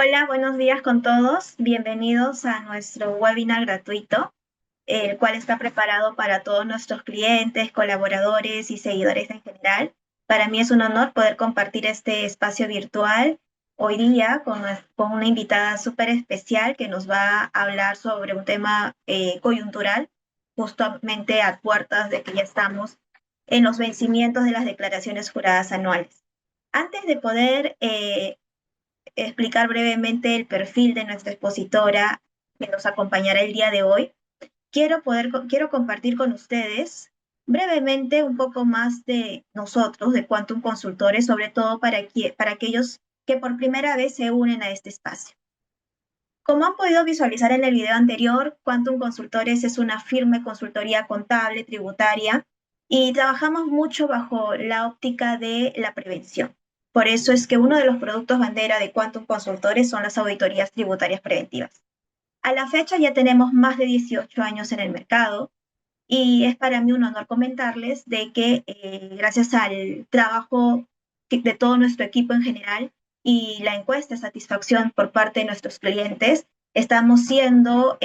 Hola, buenos días con todos. Bienvenidos a nuestro webinar gratuito, el cual está preparado para todos nuestros clientes, colaboradores y seguidores en general. Para mí es un honor poder compartir este espacio virtual hoy día con una invitada súper especial que nos va a hablar sobre un tema coyuntural, justamente a puertas de que ya estamos en los vencimientos de las declaraciones juradas anuales. Antes de poder explicar brevemente el perfil de nuestra expositora que nos acompañará el día de hoy, quiero compartir con ustedes brevemente un poco más de nosotros, de Quantum Consultores, sobre todo para aquellos que por primera vez se unen a este espacio. Como han podido visualizar en el video anterior, Quantum Consultores es una firme consultoría contable, tributaria, y trabajamos mucho bajo la óptica de la prevención. Por eso es que uno de los productos bandera de Quantum Consultores son las auditorías tributarias preventivas. A la fecha ya tenemos más de 18 años en el mercado y es para mí un honor comentarles de que gracias al trabajo de todo nuestro equipo en general y la encuesta de satisfacción por parte de nuestros clientes, estamos siendo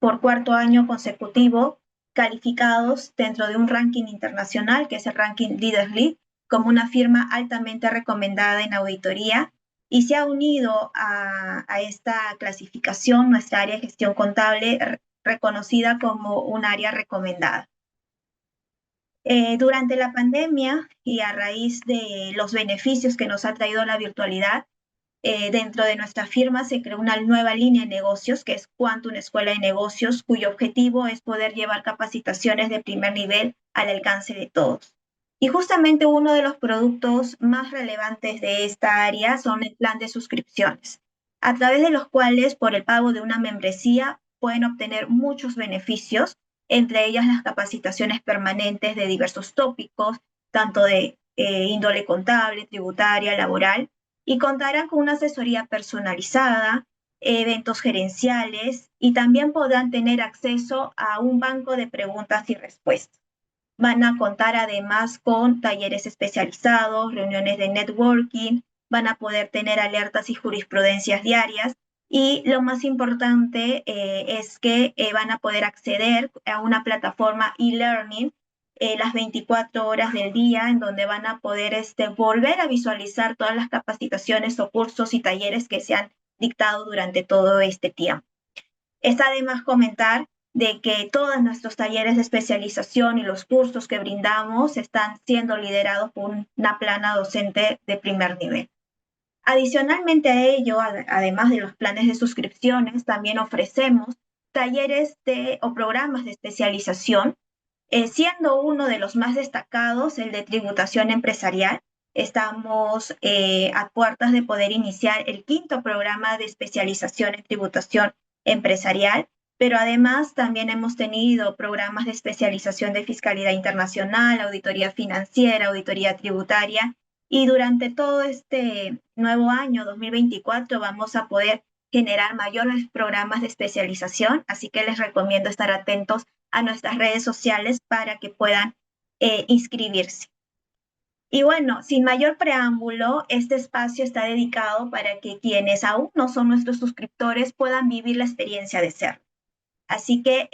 por cuarto año consecutivo calificados dentro de un ranking internacional, que es el ranking Leaders League, como una firma altamente recomendada en auditoría, y se ha unido a esta clasificación nuestra área de gestión contable reconocida como un área recomendada. Durante la pandemia y a raíz de los beneficios que nos ha traído la virtualidad, dentro de nuestra firma se creó una nueva línea de negocios que es Quantum Escuela de Negocios, cuyo objetivo es poder llevar capacitaciones de primer nivel al alcance de todos. Y justamente uno de los productos más relevantes de esta área son el plan de suscripciones, a través de los cuales por el pago de una membresía pueden obtener muchos beneficios, entre ellas las capacitaciones permanentes de diversos tópicos, tanto de índole contable, tributaria, laboral, y contarán con una asesoría personalizada, eventos gerenciales y también podrán tener acceso a un banco de preguntas y respuestas. Van a contar además con talleres especializados, reuniones de networking, van a poder tener alertas y jurisprudencias diarias y lo más importante es que van a poder acceder a una plataforma e-learning las 24 horas del día en donde van a poder volver a visualizar todas las capacitaciones o cursos y talleres que se han dictado durante todo este tiempo. Está de más comentar de que todos nuestros talleres de especialización y los cursos que brindamos están siendo liderados por una plana docente de primer nivel. Adicionalmente a ello, además de los planes de suscripciones, también ofrecemos talleres o programas de especialización, siendo uno de los más destacados el de tributación empresarial. Estamos a puertas de poder iniciar el quinto programa de especialización en tributación empresarial, pero además también hemos tenido programas de especialización de fiscalidad internacional, auditoría financiera, auditoría tributaria, y durante todo este nuevo año 2024 vamos a poder generar mayores programas de especialización, así que les recomiendo estar atentos a nuestras redes sociales para que puedan inscribirse. Y bueno, sin mayor preámbulo, este espacio está dedicado para que quienes aún no son nuestros suscriptores puedan vivir la experiencia de ser. Así que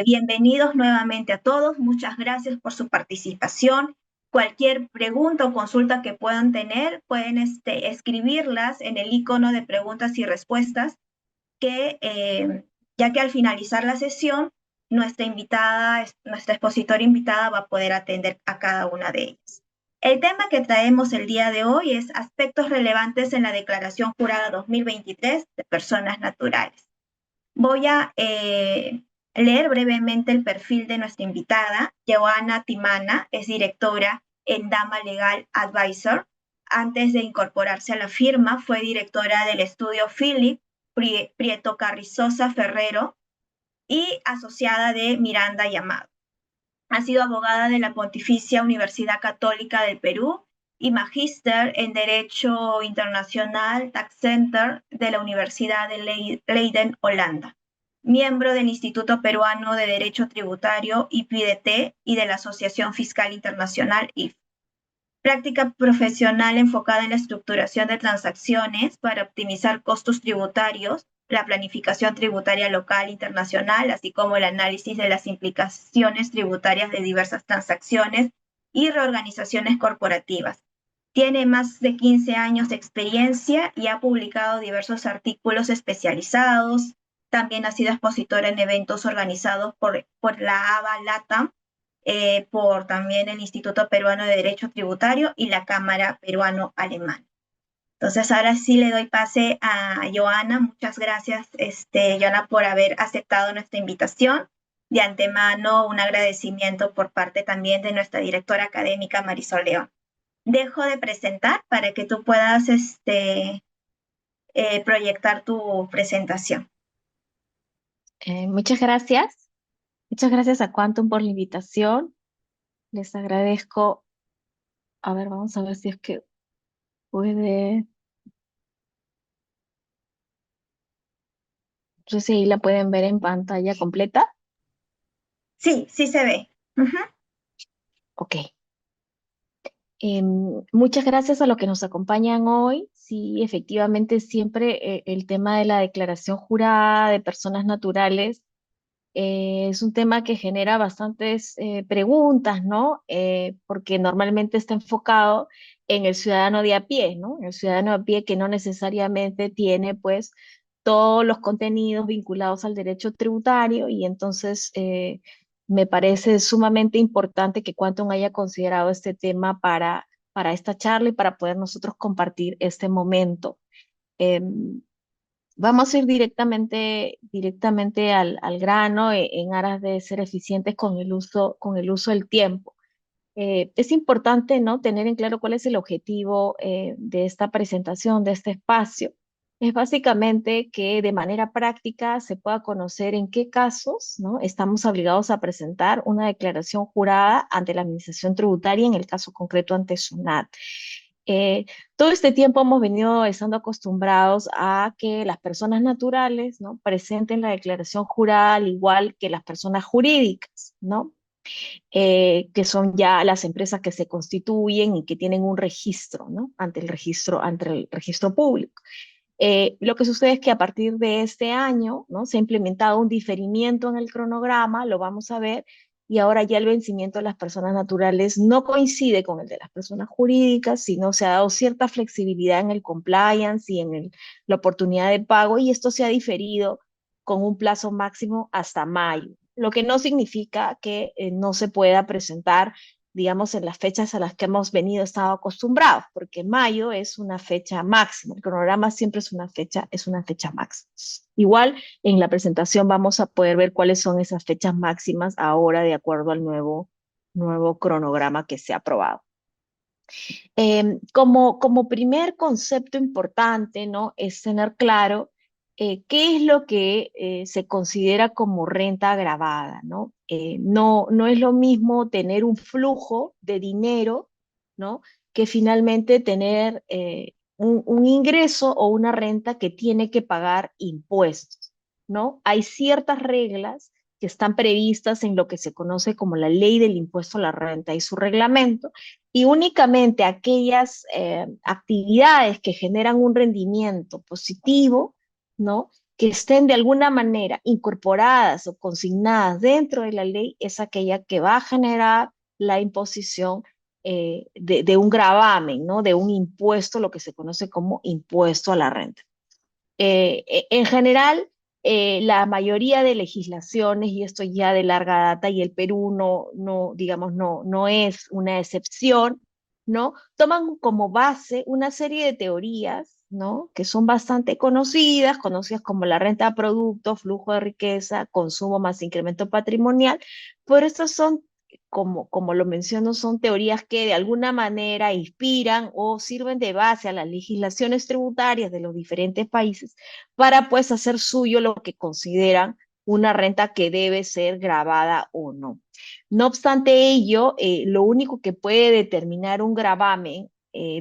bienvenidos nuevamente a todos. Muchas gracias por su participación. Cualquier pregunta o consulta que puedan tener, pueden escribirlas en el icono de preguntas y respuestas, ya que al finalizar la sesión, nuestra expositora invitada va a poder atender a cada una de ellas. El tema que traemos el día de hoy es aspectos relevantes en la Declaración Jurada 2023 de Personas Naturales. Voy a leer brevemente el perfil de nuestra invitada. Joana Timana es directora en Dama Legal Advisor. Antes de incorporarse a la firma, fue directora del estudio Philip Prieto Carrizosa Ferrero y asociada de Miranda y Amado. Ha sido abogada de la Pontificia Universidad Católica del Perú y magíster en Derecho Internacional Tax Center de la Universidad de Leiden, Holanda. Miembro del Instituto Peruano de Derecho Tributario, IPIDT, y de la Asociación Fiscal Internacional, IF. Práctica profesional enfocada en la estructuración de transacciones para optimizar costos tributarios, la planificación tributaria local e internacional, así como el análisis de las implicaciones tributarias de diversas transacciones y reorganizaciones corporativas. Tiene más de 15 años de experiencia y ha publicado diversos artículos especializados. También ha sido expositora en eventos organizados por la ABA LATAM, por también el Instituto Peruano de Derecho Tributario y la Cámara Peruano-Alemana. Entonces, ahora sí le doy pase a Joana. Muchas gracias, Joana, por haber aceptado nuestra invitación. De antemano, un agradecimiento por parte también de nuestra directora académica, Marisol León. Dejo de presentar para que tú puedas proyectar tu presentación. Muchas gracias. Muchas gracias a Quantum por la invitación. Les agradezco. A ver, vamos a ver si es que puede. No sé si ahí la pueden ver en pantalla completa. Sí, sí se ve. Ok. Muchas gracias a los que nos acompañan hoy. Sí, efectivamente, siempre el tema de la declaración jurada de personas naturales es un tema que genera bastantes preguntas, ¿no? Porque normalmente está enfocado en el ciudadano de a pie, ¿no? El ciudadano de a pie que no necesariamente tiene, pues, todos los contenidos vinculados al derecho tributario y entonces me parece sumamente importante que Quantum haya considerado este tema para esta charla y para poder nosotros compartir este momento. Em, Vamos a ir directamente al grano en aras de ser eficientes con el uso del tiempo. Es importante, ¿no?, tener en claro cuál es el objetivo de esta presentación, de este espacio. Es básicamente que de manera práctica se pueda conocer en qué casos, ¿no?, estamos obligados a presentar una declaración jurada ante la Administración Tributaria, en el caso concreto ante SUNAT. Eh, Todo este tiempo hemos venido estando acostumbrados a que las personas naturales, ¿no?, presenten la declaración jurada al igual que las personas jurídicas, ¿no? Que son ya las empresas que se constituyen y que tienen un registro, ¿no?, ante el registro público. Lo que sucede es que a partir de este año, ¿no?, se ha implementado un diferimiento en el cronograma, lo vamos a ver, y ahora ya el vencimiento de las personas naturales no coincide con el de las personas jurídicas, sino se ha dado cierta flexibilidad en el compliance y en la oportunidad de pago, y esto se ha diferido con un plazo máximo hasta mayo, lo que no significa que no se pueda presentar, digamos, en las fechas a las que hemos estado acostumbrados, porque mayo es una fecha máxima, el cronograma siempre es una fecha máxima. Igual en la presentación vamos a poder ver cuáles son esas fechas máximas ahora de acuerdo al nuevo cronograma que se ha aprobado. Como primer concepto importante, ¿no?, es tener claro qué es lo que se considera como renta agravada, ¿no? No es lo mismo tener un flujo de dinero, ¿no?, que finalmente tener un ingreso o una renta que tiene que pagar impuestos, ¿no? Hay ciertas reglas que están previstas en lo que se conoce como la Ley del Impuesto a la Renta y su reglamento, y únicamente aquellas actividades que generan un rendimiento positivo, ¿no?, que estén de alguna manera incorporadas o consignadas dentro de la ley, es aquella que va a generar la imposición de un gravamen, ¿no?, de un impuesto, lo que se conoce como impuesto a la renta. En general, la mayoría de legislaciones, y esto ya de larga data, y el Perú digamos, no es una excepción, ¿no?, toman como base una serie de teorías, ¿no?, que son bastante conocidas como la renta a producto, flujo de riqueza, consumo más incremento patrimonial, pero estas son, como lo menciono, son teorías que de alguna manera inspiran o sirven de base a las legislaciones tributarias de los diferentes países para pues hacer suyo lo que consideran una renta que debe ser gravada o no. No obstante ello, lo único que puede determinar un gravamen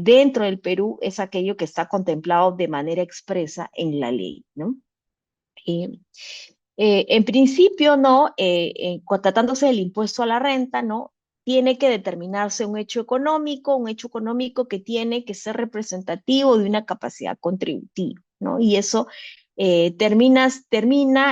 dentro del Perú es aquello que está contemplado de manera expresa en la ley, ¿no? Eh, en principio, ¿no?, tratándose del impuesto a la renta, ¿no?, tiene que determinarse un hecho económico que tiene que ser representativo de una capacidad contributiva, ¿no? Y eso termina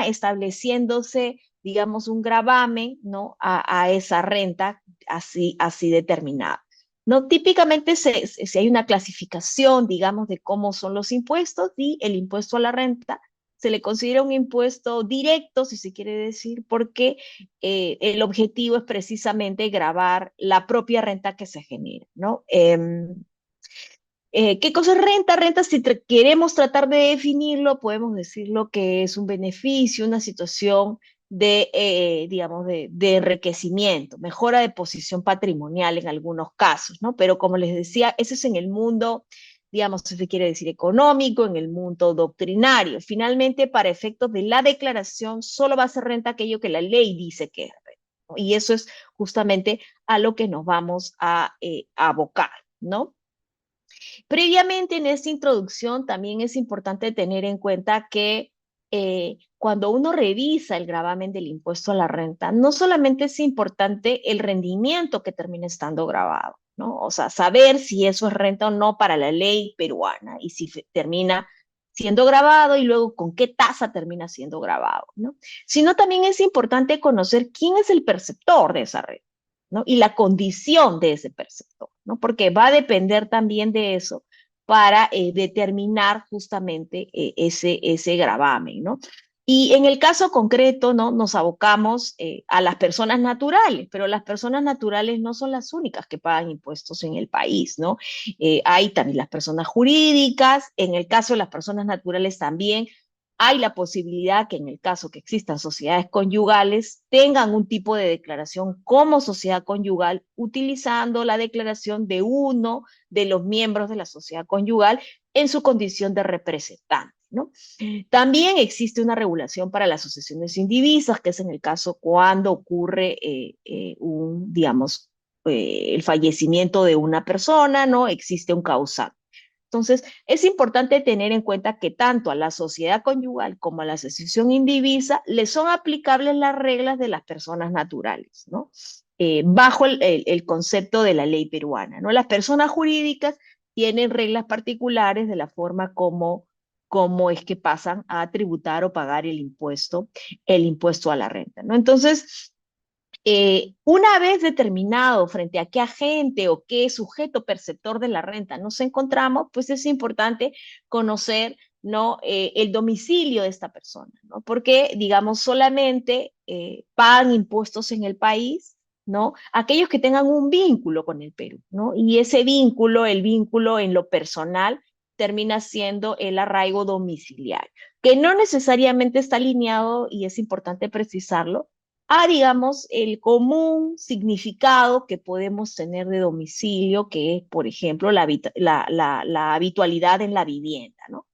estableciéndose, digamos, un gravamen, ¿no? A esa renta así determinada. ¿No? Típicamente se hay una clasificación, digamos, de cómo son los impuestos, y el impuesto a la renta se le considera un impuesto directo, si se quiere decir, porque el objetivo es precisamente gravar la propia renta que se genera, ¿no? ¿Qué cosa es renta? Renta, si queremos tratar de definirlo, podemos decirlo que es un beneficio, una situación digamos, de enriquecimiento, mejora de posición patrimonial en algunos casos, ¿no? Pero como les decía, eso es en el mundo, digamos, si se quiere decir económico, en el mundo doctrinario. Finalmente, para efectos de la declaración, solo va a ser renta aquello que la ley dice que es renta, ¿no? Y eso es justamente a lo que nos vamos a abocar, ¿no? Previamente en esta introducción también es importante tener en cuenta que cuando uno revisa el gravamen del impuesto a la renta, no solamente es importante el rendimiento que termina estando grabado, ¿no? O sea, saber si eso es renta o no para la ley peruana y si termina siendo grabado y luego con qué tasa termina siendo grabado, ¿no? Sino también es importante conocer quién es el perceptor de esa renta, ¿no? Y la condición de ese perceptor, ¿no? Porque va a depender también de eso para determinar justamente ese gravamen, ¿no? Y en el caso concreto, ¿no? Nos abocamos a las personas naturales, pero las personas naturales no son las únicas que pagan impuestos en el país, ¿no? Hay también las personas jurídicas, en el caso de las personas naturales también hay la posibilidad que en el caso que existan sociedades conyugales tengan un tipo de declaración como sociedad conyugal utilizando la declaración de uno de los miembros de la sociedad conyugal en su condición de representante, ¿no? También existe una regulación para las sucesiones indivisas, que es en el caso cuando ocurre digamos, el fallecimiento de una persona, ¿no? Existe un causante. Entonces, es importante tener en cuenta que tanto a la sociedad conyugal como a la sucesión indivisa le son aplicables las reglas de las personas naturales, ¿no? Bajo el concepto de la ley peruana, ¿no? Las personas jurídicas tienen reglas particulares de la forma como es que pasan a tributar o pagar el impuesto a la renta, ¿no? Entonces, una vez determinado frente a qué agente o qué sujeto perceptor de la renta nos encontramos, pues es importante conocer, ¿no? El domicilio de esta persona, ¿no? Porque, digamos, solamente pagan impuestos en el país, ¿no? Aquellos que tengan un vínculo con el Perú, ¿no? Y ese vínculo, el vínculo en lo personal, termina siendo el arraigo domiciliario, que no necesariamente está alineado, y es importante precisarlo, a, digamos, el común significado que podemos tener de domicilio, que es, por ejemplo, la habitualidad en la vivienda, ¿no?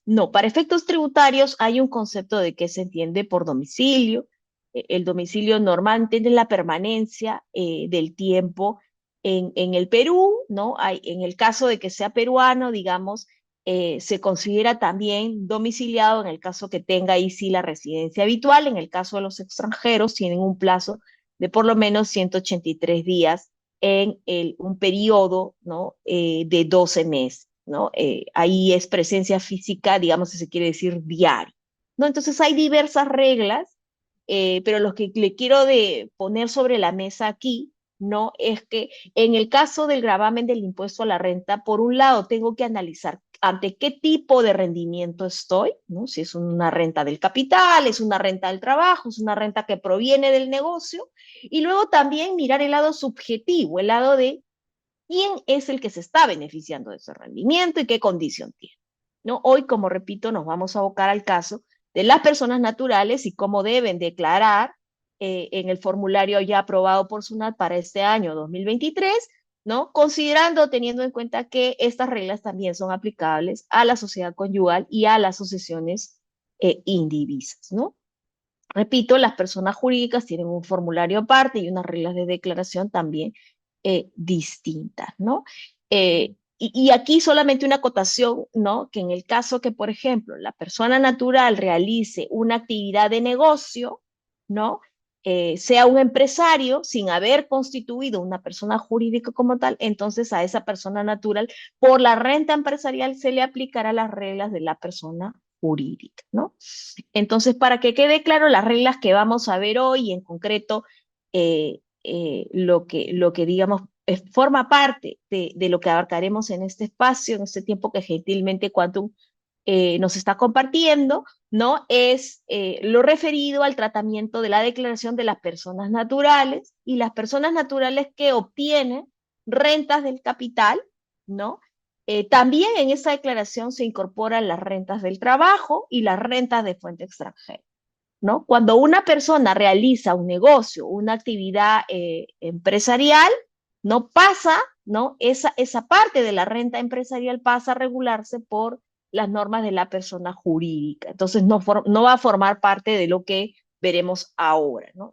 No, para efectos tributarios hay un concepto de qué se entiende por domicilio. El domicilio normal tiene la permanencia del tiempo en el Perú, ¿no? En el caso de que sea peruano, digamos, se considera también domiciliado en el caso que tenga ahí sí la residencia habitual. En el caso de los extranjeros, tienen un plazo de por lo menos 183 días en un periodo, ¿no? De 12 meses, ¿no? Ahí es presencia física, digamos, si se quiere decir diaria, ¿no? Entonces hay diversas reglas, pero lo que le quiero poner sobre la mesa aquí, ¿no? Es que en el caso del gravamen del impuesto a la renta, por un lado, tengo que analizar ante qué tipo de rendimiento estoy, ¿no? Si es una renta del capital, es una renta del trabajo, es una renta que proviene del negocio, y luego también mirar el lado subjetivo, el lado de quién es el que se está beneficiando de ese rendimiento y qué condición tiene, ¿no? Hoy, como repito, nos vamos a abocar al caso de las personas naturales y cómo deben declarar en el formulario ya aprobado por SUNAT para este año 2023, ¿no? Considerando, teniendo en cuenta que estas reglas también son aplicables a la sociedad conyugal y a las sucesiones indivisas, ¿no? Repito, las personas jurídicas tienen un formulario aparte y unas reglas de declaración también distintas, ¿no? Y aquí solamente una acotación, ¿no? Que en el caso que, por ejemplo, la persona natural realice una actividad de negocio, ¿no? sea un empresario sin haber constituido una persona jurídica como tal, entonces a esa persona natural, por la renta empresarial, se le aplicará las reglas de la persona jurídica, ¿no? Entonces, para que quede claro las reglas que vamos a ver hoy, en concreto, lo que digamos forma parte de lo que abarcaremos en este espacio, en este tiempo que gentilmente Quantum nos está compartiendo, ¿no? Es lo referido al tratamiento de la declaración de las personas naturales y las personas naturales que obtienen rentas del capital, ¿no? También en esa declaración se incorporan las rentas del trabajo y las rentas de fuente extranjera, ¿no? Cuando una persona realiza un negocio, una actividad empresarial, no pasa, ¿no? Esa parte de la renta empresarial pasa a regularse por las normas de la persona jurídica. Entonces no va a formar parte de lo que veremos ahora, ¿no?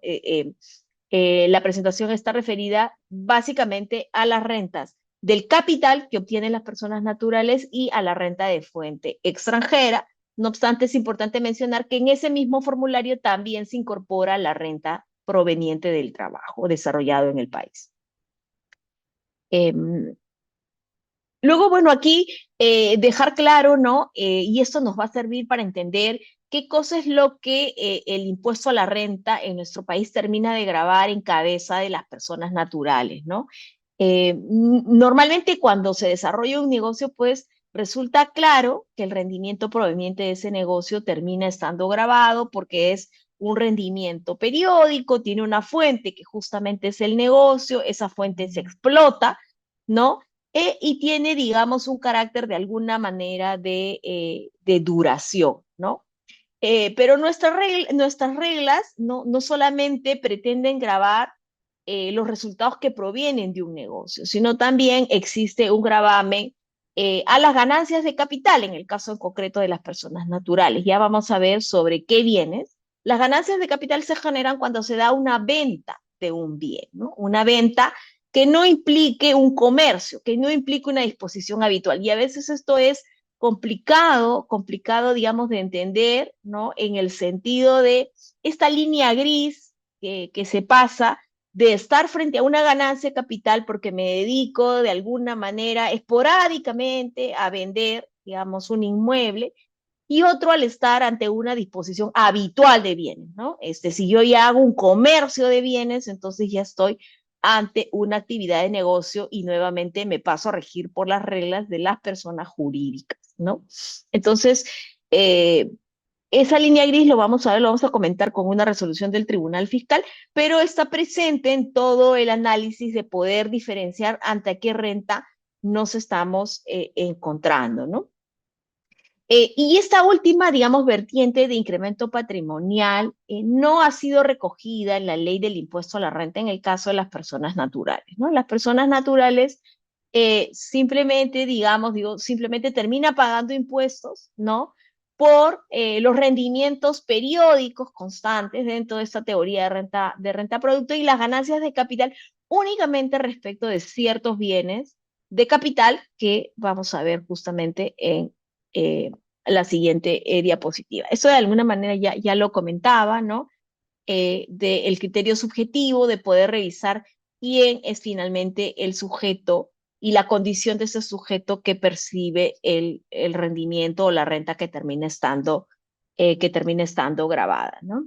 La presentación está referida básicamente a las rentas del capital que obtienen las personas naturales y a la renta de fuente extranjera. No obstante, es importante mencionar que en ese mismo formulario también se incorpora la renta proveniente del trabajo desarrollado en el país. Luego, bueno, aquí dejar claro, ¿no? Y esto nos va a servir para entender qué cosa es lo que el impuesto a la renta en nuestro país termina de gravar en cabeza de las personas naturales, ¿no? Normalmente cuando se desarrolla un negocio, pues resulta claro que el rendimiento proveniente de ese negocio termina estando grabado porque es un rendimiento periódico, tiene una fuente que justamente es el negocio, esa fuente se explota, ¿no? Y tiene, digamos, un carácter de alguna manera de duración, ¿no? Pero nuestras reglas no solamente pretenden grabar los resultados que provienen de un negocio, sino también existe un gravamen a las ganancias de capital, en el caso en concreto de las personas naturales. Ya vamos a ver sobre qué bienes. Las ganancias de capital se generan cuando se da una venta de un bien, ¿no? Una venta que no implique un comercio, que no implique una disposición habitual. Y a veces esto es complicado, digamos, de entender, ¿no? En el sentido de esta línea gris que se pasa de estar frente a una ganancia de capital porque me dedico de alguna manera esporádicamente a vender, digamos, un inmueble, y otro al estar ante una disposición habitual de bienes, ¿no? Si yo ya hago un comercio de bienes, entonces ya estoy ante una actividad de negocio y nuevamente me paso a regir por las reglas de las personas jurídicas, ¿no? Entonces, eh, esa línea gris lo vamos a ver, lo vamos a comentar con una resolución del Tribunal Fiscal, pero está presente en todo el análisis de poder diferenciar ante qué renta nos estamos encontrando, ¿no? Y esta última, digamos, vertiente de incremento patrimonial no ha sido recogida en la ley del impuesto a la renta en el caso de las personas naturales, ¿no? Las personas naturales simplemente, digamos, simplemente termina pagando impuestos, ¿no? Por los rendimientos periódicos constantes dentro de esta teoría de renta producto y las ganancias de capital únicamente respecto de ciertos bienes de capital que vamos a ver justamente en eh, la siguiente diapositiva. Eso de alguna manera ya lo comentaba, ¿no? Del criterio subjetivo de poder revisar quién es finalmente el sujeto y la condición de ese sujeto que percibe el rendimiento o la renta que termina estando grabada, ¿no?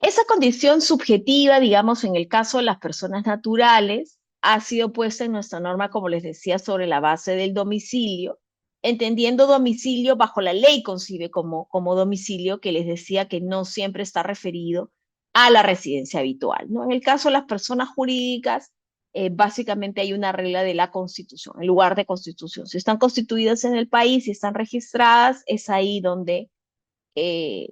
Esa condición subjetiva, digamos, en el caso de las personas naturales, ha sido puesta en nuestra norma, como les decía, sobre la base del domicilio, entendiendo domicilio bajo la ley concibe como domicilio, que les decía que no siempre está referido a la residencia habitual, ¿no? En el caso de las personas jurídicas, básicamente hay una regla de la constitución, el lugar de constitución. Si están constituidas en el país, si están registradas, es ahí donde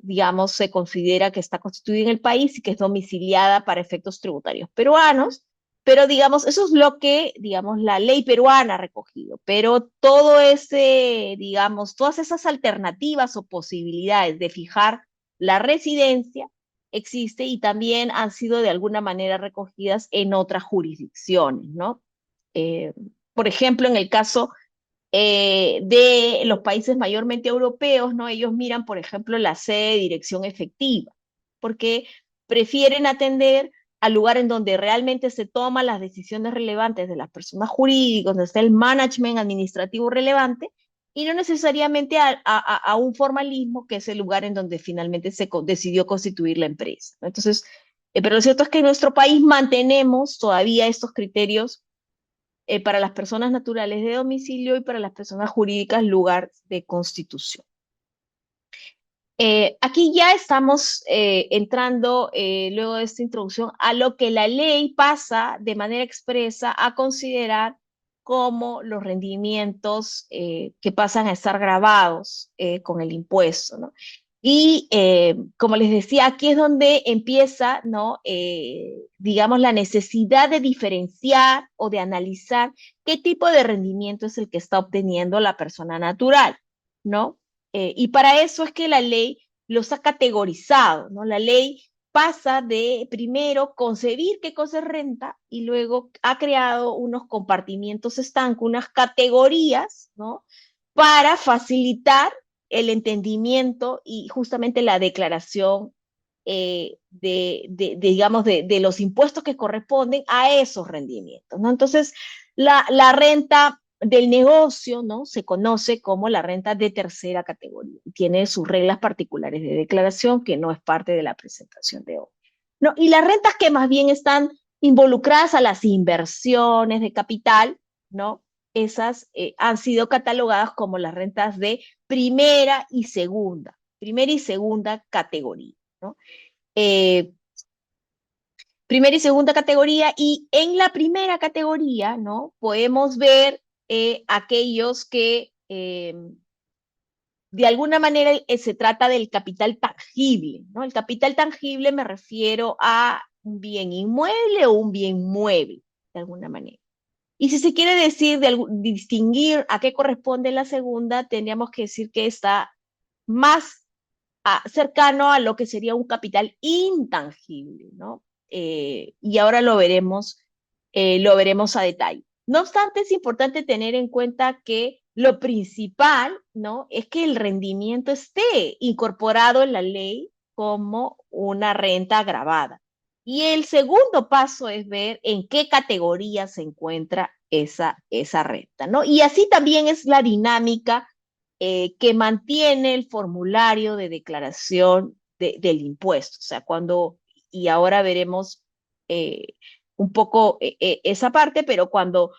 digamos, se considera que está constituida en el país y que es domiciliada para efectos tributarios peruanos, pero digamos, eso es lo que, digamos, la ley peruana ha recogido, pero todo ese, digamos, todas esas alternativas o posibilidades de fijar la residencia existe y también han sido de alguna manera recogidas en otras jurisdicciones, ¿no? Eh, por ejemplo, en el caso de los países mayormente europeos, ¿no? Ellos miran, por ejemplo, la sede de dirección efectiva, porque prefieren atender al lugar en donde realmente se toman las decisiones relevantes de las personas jurídicas, donde está el management administrativo relevante, y no necesariamente a un formalismo que es el lugar en donde finalmente decidió constituir la empresa. Entonces, pero lo cierto es que en nuestro país mantenemos todavía estos criterios para las personas naturales de domicilio y para las personas jurídicas lugar de constitución. Aquí ya estamos entrando, luego de esta introducción, a lo que la ley pasa de manera expresa a considerar como los rendimientos que pasan a estar grabados con el impuesto, ¿no? Y como les decía, aquí es donde empieza, ¿no? Digamos, la necesidad de diferenciar o de analizar qué tipo de rendimiento es el que está obteniendo la persona natural, ¿no? Y para eso es que la ley los ha categorizado, ¿no? La ley pasa de primero concebir qué cosa es renta y luego ha creado unos compartimientos estancos, unas categorías, ¿no? Para facilitar el entendimiento y justamente la declaración digamos, de los impuestos que corresponden a esos rendimientos, ¿no? Entonces, la renta del negocio, ¿no? Se conoce como la renta de tercera categoría. Tiene sus reglas particulares de declaración que no es parte de la presentación de hoy, ¿no? Y las rentas que más bien están involucradas a las inversiones de capital, ¿no? Esas han sido catalogadas como las rentas de primera y segunda categoría, ¿no? Eh, primera y segunda categoría, y en la primera categoría, ¿no? Podemos ver aquellos que de alguna manera se trata del capital tangible, ¿no? El capital tangible me refiero a un bien inmueble o un bien mueble, de alguna manera. Y si se quiere decir, distinguir a qué corresponde la segunda, tendríamos que decir que está más cercano a lo que sería un capital intangible, ¿no? Y ahora lo veremos a detalle. No obstante, es importante tener en cuenta que lo principal, ¿no? Es que el rendimiento esté incorporado en la ley como una renta agravada. Y el segundo paso es ver en qué categoría se encuentra esa renta, ¿no? Y así también es la dinámica que mantiene el formulario de declaración del impuesto. O sea, y ahora veremos eh, un poco esa parte, pero cuando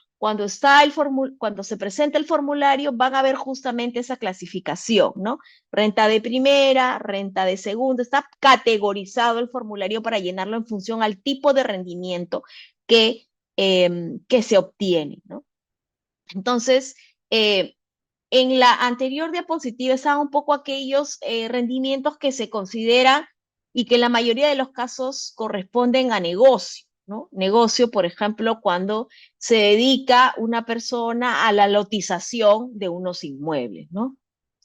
se presenta el formulario, van a ver justamente esa clasificación, ¿no? Renta de primera, renta de segunda, está categorizado el formulario para llenarlo en función al tipo de rendimiento que se obtiene, ¿no? Entonces, en la anterior diapositiva estaban un poco aquellos rendimientos que se consideran y que en la mayoría de los casos corresponden a negocio, ¿no? Negocio, por ejemplo, cuando se dedica una persona a la lotización de unos inmuebles, ¿no?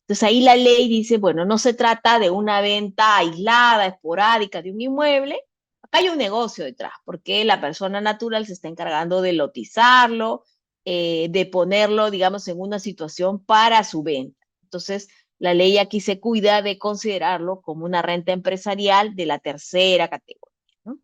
Entonces ahí la ley dice, bueno, no se trata de una venta aislada, esporádica de un inmueble, acá hay un negocio detrás, porque la persona natural se está encargando de lotizarlo, de ponerlo, digamos, en una situación para su venta. Entonces, la ley aquí se cuida de considerarlo como una renta empresarial de la tercera categoría, ¿no?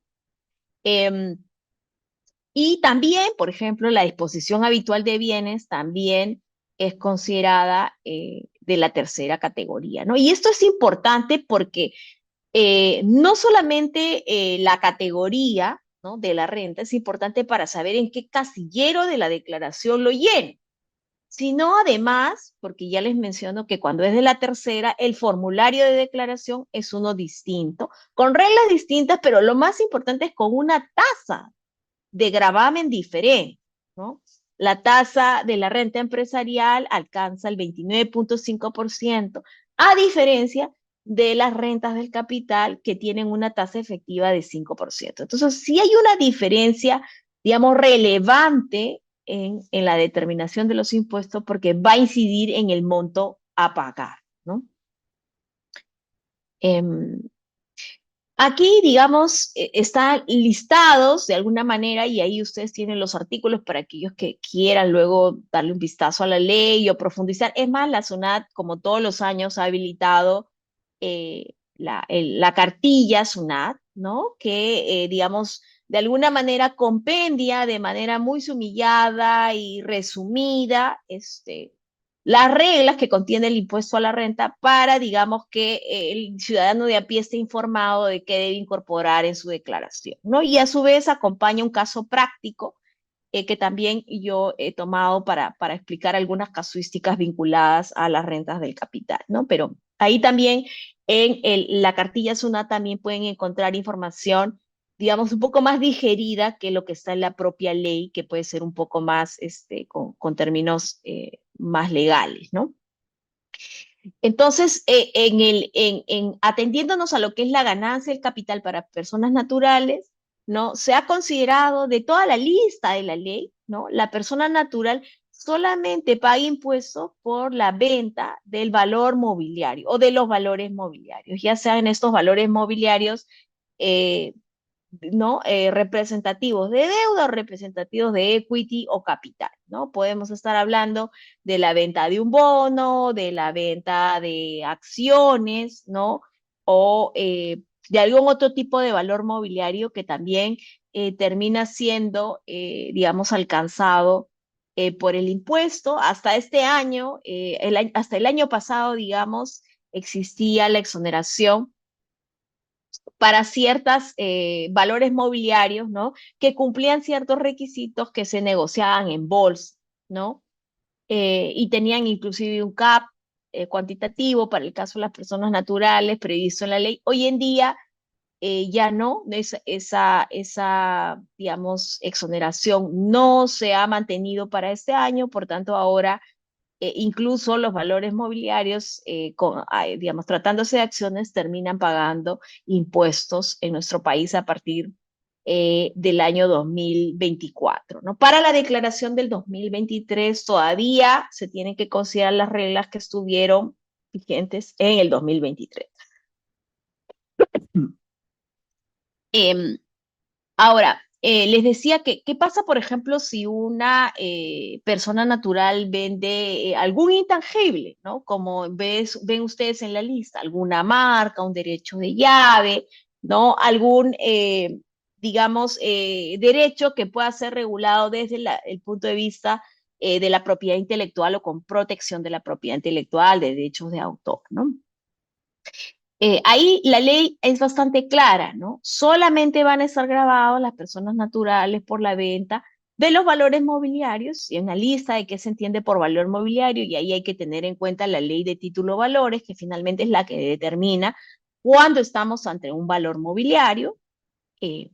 Y también, por ejemplo, la disposición habitual de bienes también es considerada de la tercera categoría, ¿no? Y esto es importante porque no solamente la categoría, ¿no? De la renta es importante para saber en qué casillero de la declaración lo lleno, sino además, porque ya les menciono que cuando es de la tercera, el formulario de declaración es uno distinto, con reglas distintas, pero lo más importante es con una tasa de gravamen diferente, ¿no? La tasa de la renta empresarial alcanza el 29.5%, a diferencia de las rentas del capital que tienen una tasa efectiva de 5%. Entonces, sí hay una diferencia, digamos, relevante en la determinación de los impuestos porque va a incidir en el monto a pagar, ¿no? Aquí, digamos, están listados de alguna manera y ahí ustedes tienen los artículos para aquellos que quieran luego darle un vistazo a la ley o profundizar. Es más, la SUNAT, como todos los años, ha habilitado la cartilla SUNAT, ¿no? Que, digamos, de alguna manera compendia de manera muy sumillada y resumida, las reglas que contiene el impuesto a la renta para, digamos, que el ciudadano de a pie esté informado de qué debe incorporar en su declaración, ¿no? Y a su vez acompaña un caso práctico que también yo he tomado para explicar algunas casuísticas vinculadas a las rentas del capital, ¿no? Pero ahí también la cartilla SUNAT también pueden encontrar información, digamos, un poco más digerida que lo que está en la propia ley, que puede ser un poco más, con términos más legales, ¿no? Entonces, atendiéndonos a lo que es la ganancia del capital para personas naturales, ¿no? Se ha considerado de toda la lista de la ley, ¿no? La persona natural solamente paga impuestos por la venta del valor mobiliario o de los valores mobiliarios, ya sean estos valores mobiliarios eh, ¿no? Representativos de deuda o representativos de equity o capital, ¿no? Podemos estar hablando de la venta de un bono, de la venta de acciones, ¿no? O de algún otro tipo de valor mobiliario que también termina siendo, digamos, alcanzado por el impuesto. Hasta este año, hasta el año pasado, digamos, existía la exoneración para ciertos valores mobiliarios, ¿no? Que cumplían ciertos requisitos que se negociaban en bolsa, ¿no? Y tenían inclusive un cap cuantitativo para el caso de las personas naturales previsto en la ley. Hoy en día ya no, digamos, exoneración no se ha mantenido para este año, por tanto ahora incluso los valores mobiliarios, digamos, tratándose de acciones, terminan pagando impuestos en nuestro país a partir del año 2024, ¿no? Para la declaración del 2023 todavía se tienen que considerar las reglas que estuvieron vigentes en el 2023. Em, Ahora, les decía que, ¿qué pasa, por ejemplo, si una persona natural vende algún intangible, ¿no? Como ven ustedes en la lista, alguna marca, un derecho de llave, ¿no? Algún, digamos, derecho que pueda ser regulado desde el punto de vista de la propiedad intelectual o con protección de la propiedad intelectual, de derechos de autor, ¿no? Ahí la ley es bastante clara, ¿no? Solamente van a estar grabados las personas naturales por la venta de los valores mobiliarios y una lista de qué se entiende por valor mobiliario y ahí hay que tener en cuenta la ley de título valores, que finalmente es la que determina cuándo estamos ante un valor mobiliario. eh,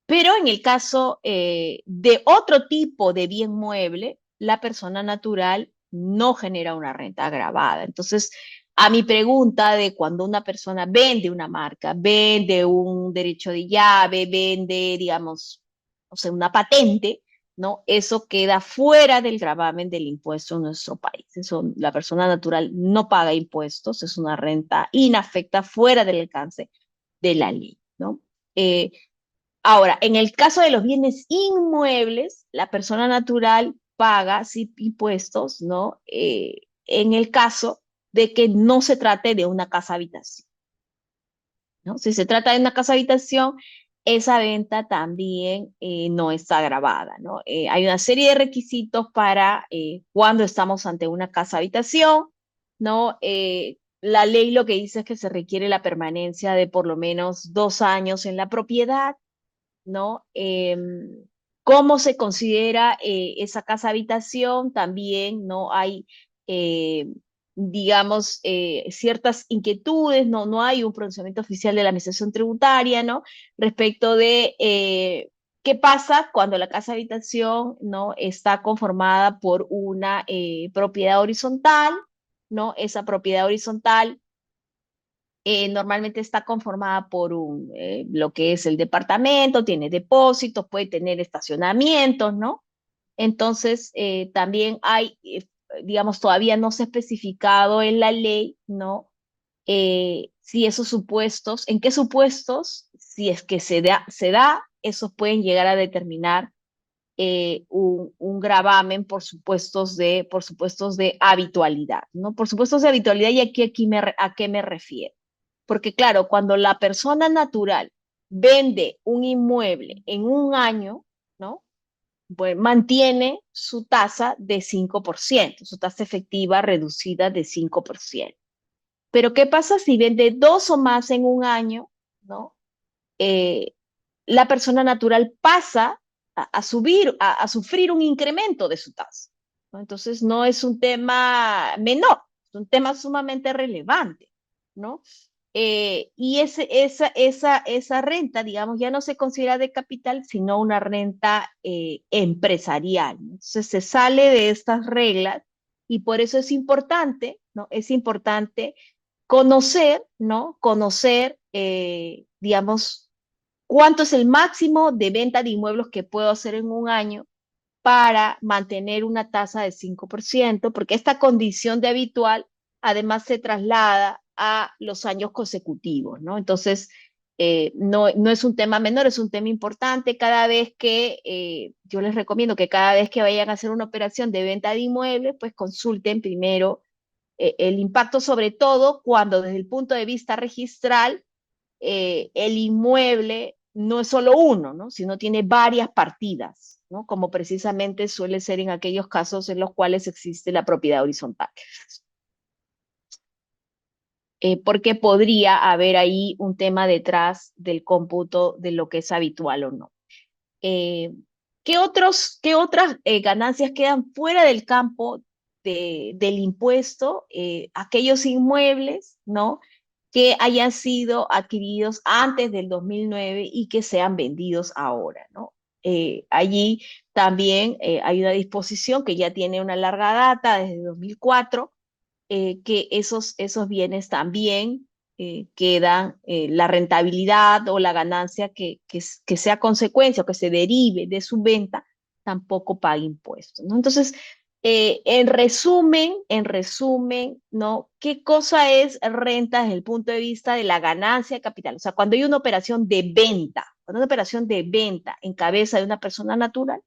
pero en el caso de otro tipo de bien mueble, la persona natural no genera una renta agravada. Entonces, a mi pregunta de cuando una persona vende una marca, vende un derecho de llave, vende, digamos, o sea, una patente, ¿no? Eso queda fuera del gravamen del impuesto en nuestro país. Eso, la persona natural no paga impuestos, es una renta inafecta fuera del alcance de la ley, ¿no? Eh, Ahora, en el caso de los bienes inmuebles, la persona natural paga sí, impuestos, ¿no? En el caso de que no se trate de una casa habitación, ¿no? Si se trata de una casa habitación, esa venta también no está grabada, ¿no? Hay una serie de requisitos para cuando estamos ante una casa habitación, ¿no? La ley lo que dice es que se requiere la permanencia de por lo menos 2 años en la propiedad, ¿no? ¿Cómo se considera esa casa habitación? También, ¿no? Hay, eh, digamos, ciertas inquietudes, ¿no? No hay un pronunciamiento oficial de la Administración Tributaria, ¿no? Respecto de qué pasa cuando la casa habitación, ¿no? Está conformada por una propiedad horizontal, ¿no? Esa propiedad horizontal normalmente está conformada por lo que es el departamento, tiene depósitos, puede tener estacionamientos, ¿no? Entonces, también hay, digamos, todavía no se ha especificado en la ley, ¿no? Si esos supuestos, en qué supuestos, si es que se da, esos pueden llegar a determinar un gravamen por supuestos de habitualidad, ¿no? Por supuestos de habitualidad, y aquí a qué me refiero. Porque claro, cuando la persona natural vende un inmueble en un año, ¿no? Pues mantiene su tasa de 5%, su tasa efectiva reducida de 5%. Pero ¿qué pasa si vende dos o más en un año, ¿no? Eh, la persona natural pasa a sufrir un incremento de su tasa, ¿no? Entonces no es un tema menor, es un tema sumamente relevante, ¿no? Y esa renta, digamos, ya no se considera de capital, sino una renta empresarial. Entonces se sale de estas reglas y por eso es importante, ¿no? Es importante conocer, ¿no? Conocer, digamos, cuánto es el máximo de venta de inmuebles que puedo hacer en un año para mantener una tasa de 5%, porque esta condición de habitual además se traslada a los años consecutivos, ¿no? Entonces, no es un tema menor, es un tema importante. Cada vez que, yo les recomiendo que cada vez que vayan a hacer una operación de venta de inmuebles, pues consulten primero el impacto, sobre todo cuando desde el punto de vista registral, el inmueble no es solo uno, ¿no? Sino tiene varias partidas, ¿no? Como precisamente suele ser en aquellos casos en los cuales existe la propiedad horizontal. Porque podría haber ahí un tema detrás del cómputo de lo que es habitual o no. Eh, qué otras ganancias quedan fuera del campo del impuesto? Aquellos inmuebles, ¿no? Que hayan sido adquiridos antes del 2009 y que sean vendidos ahora, ¿no? Allí también hay una disposición que ya tiene una larga data, desde 2004, que esos bienes también quedan, la rentabilidad o la ganancia que sea consecuencia o que se derive de su venta, tampoco paga impuestos, ¿no? Entonces, en resumen, ¿no? ¿Qué cosa es renta desde el punto de vista de la ganancia de capital? O sea, cuando hay una operación de venta, cuando una operación de venta en cabeza de una persona natural,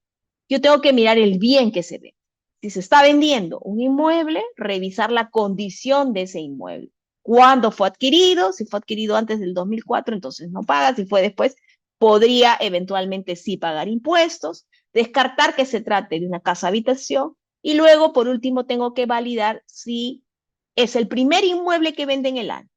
yo tengo que mirar el bien que se ve. Si se está vendiendo un inmueble, revisar la condición de ese inmueble. ¿Cuándo fue adquirido? Si fue adquirido antes del 2004, entonces no paga. Si fue después, podría eventualmente sí pagar impuestos. Descartar que se trate de una casa habitación. Y luego, por último, tengo que validar si es el primer inmueble que vende en el año,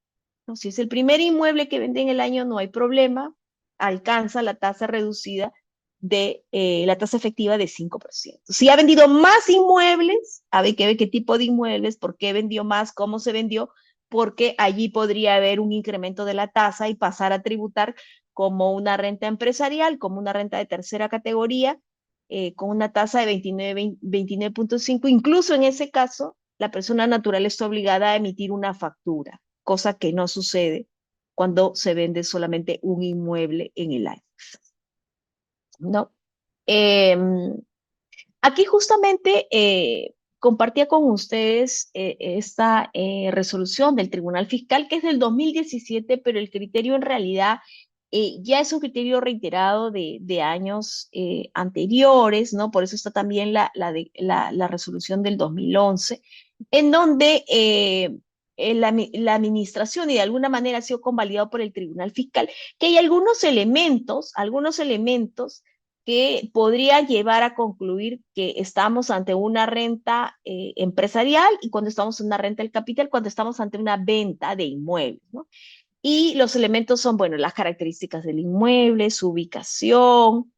¿no? Si es el primer inmueble que vende en el año, no hay problema, alcanza la tasa reducida de la tasa efectiva de 5%. Si ha vendido más inmuebles, hay que ver qué tipo de inmuebles, por qué vendió más, cómo se vendió, porque allí podría haber un incremento de la tasa y pasar a tributar como una renta empresarial, como una renta de tercera categoría, con una tasa de 29.5. Incluso en ese caso, la persona natural está obligada a emitir una factura, cosa que no sucede cuando se vende solamente un inmueble en el año, ¿no? Eh, Aquí justamente compartía con ustedes esta resolución del Tribunal Fiscal, que es del 2017, pero el criterio en realidad ya es un criterio reiterado de años anteriores, ¿no? Por eso está también la resolución del 2011, en donde la administración y de alguna manera ha sido convalidado por el Tribunal Fiscal, que hay algunos elementos que podría llevar a concluir que estamos ante una renta empresarial, y cuando estamos en una renta del capital, cuando estamos ante una venta de inmuebles, ¿no? Y los elementos son, bueno, las características del inmueble, su ubicación,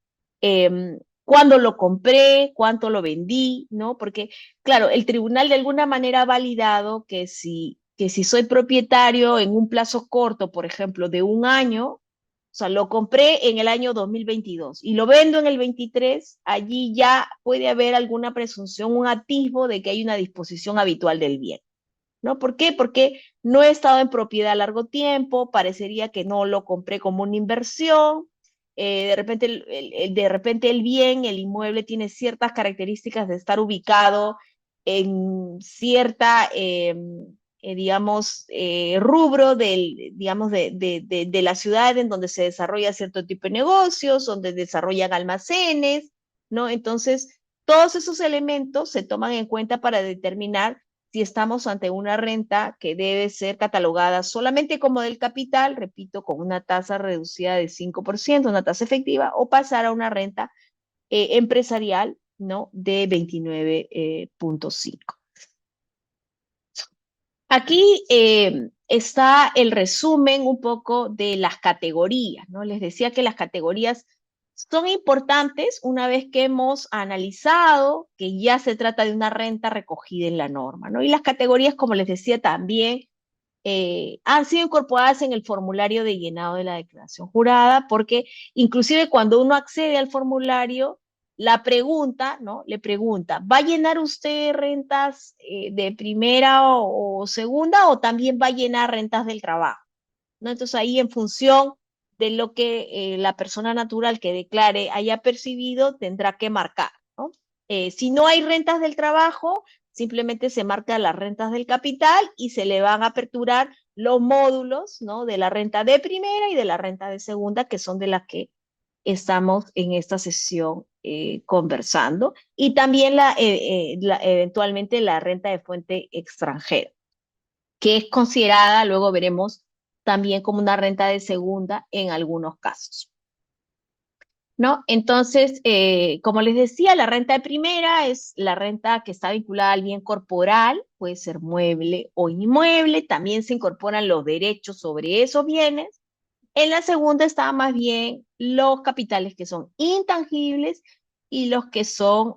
cuándo lo compré, cuánto lo vendí, ¿no? Porque, claro, el tribunal de alguna manera ha validado que si soy propietario en un plazo corto, por ejemplo, de un año, o sea, lo compré en el año 2022 y lo vendo en el 23, allí ya puede haber alguna presunción, un atisbo de que hay una disposición habitual del bien, ¿no? ¿Por qué? Porque no he estado en propiedad a largo tiempo, parecería que no lo compré como una inversión, de repente el bien, el inmueble tiene ciertas características de estar ubicado en cierta, digamos, rubro digamos, de la ciudad en donde se desarrolla cierto tipo de negocios, donde desarrollan almacenes, ¿no? Entonces, todos esos elementos se toman en cuenta para determinar si estamos ante una renta que debe ser catalogada solamente como del capital, repito, con una tasa reducida de 5%, una tasa efectiva, o pasar a una renta empresarial, ¿no? De 29.5. Aquí está el resumen un poco de las categorías, ¿no? Les decía que las categorías son importantes una vez que hemos analizado que ya se trata de una renta recogida en la norma, ¿no? Y las categorías, como les decía, también han sido incorporadas en el formulario de llenado de la declaración jurada, porque inclusive cuando uno accede al formulario, la pregunta, ¿no? Le pregunta, ¿va a llenar usted rentas de primera o segunda o también va a llenar rentas del trabajo? ¿No? Entonces ahí en función de lo que la persona natural que declare haya percibido, tendrá que marcar, ¿no? Si no hay rentas del trabajo, simplemente se marca las rentas del capital y se le van a aperturar los módulos, ¿no? De la renta de primera y de la renta de segunda, que son de las que estamos en esta sesión conversando, y también eventualmente la renta de fuente extranjera, que es considerada, luego veremos, también como una renta de segunda en algunos casos, ¿no? Entonces, como les decía, la renta de primera es la renta que está vinculada al bien corporal, puede ser mueble o inmueble, también se incorporan los derechos sobre esos bienes. En la segunda está más bien los capitales que son intangibles y los que son,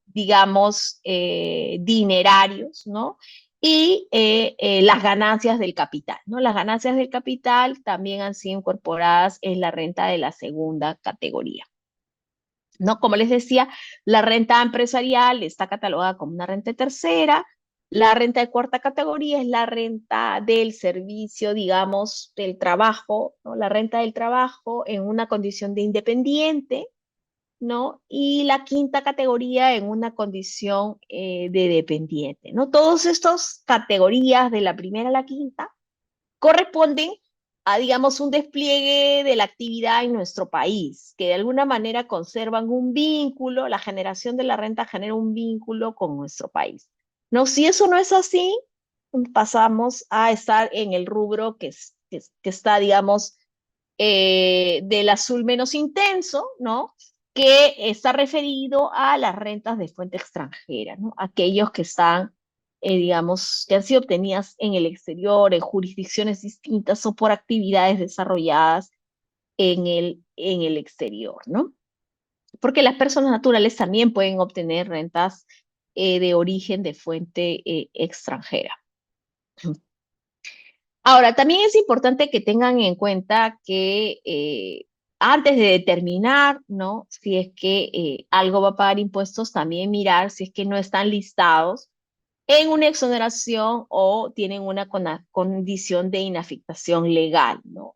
digamos, dinerarios, ¿no? Y las ganancias del capital, ¿no? Las ganancias del capital también han sido incorporadas en la renta de la segunda categoría, ¿no? Como les decía, la renta empresarial está catalogada como una renta de tercera. La renta de cuarta categoría es la renta del servicio, digamos, del trabajo, ¿no? La renta del trabajo en una condición de independiente, ¿no? Y la quinta categoría en una condición de dependiente, ¿no? Todas estas categorías de la primera a la quinta corresponden a, digamos, un despliegue de la actividad en nuestro país, que de alguna manera conservan un vínculo, la generación de la renta genera un vínculo con nuestro país. ¿No? Si eso no es así, pasamos a estar en el rubro que está, digamos, del azul menos intenso, ¿no? Que está referido a las rentas de fuente extranjera, ¿no? Aquellos que están, digamos, que han sido obtenidas en el exterior, en jurisdicciones distintas o por actividades desarrolladas en el exterior, ¿no? Porque las personas naturales también pueden obtener rentas de origen de fuente extranjera. Ahora, también es importante que tengan en cuenta que antes de determinar, ¿no? Si es que algo va a pagar impuestos, también mirar si es que no están listados en una exoneración o tienen una condición de inafectación legal, ¿no?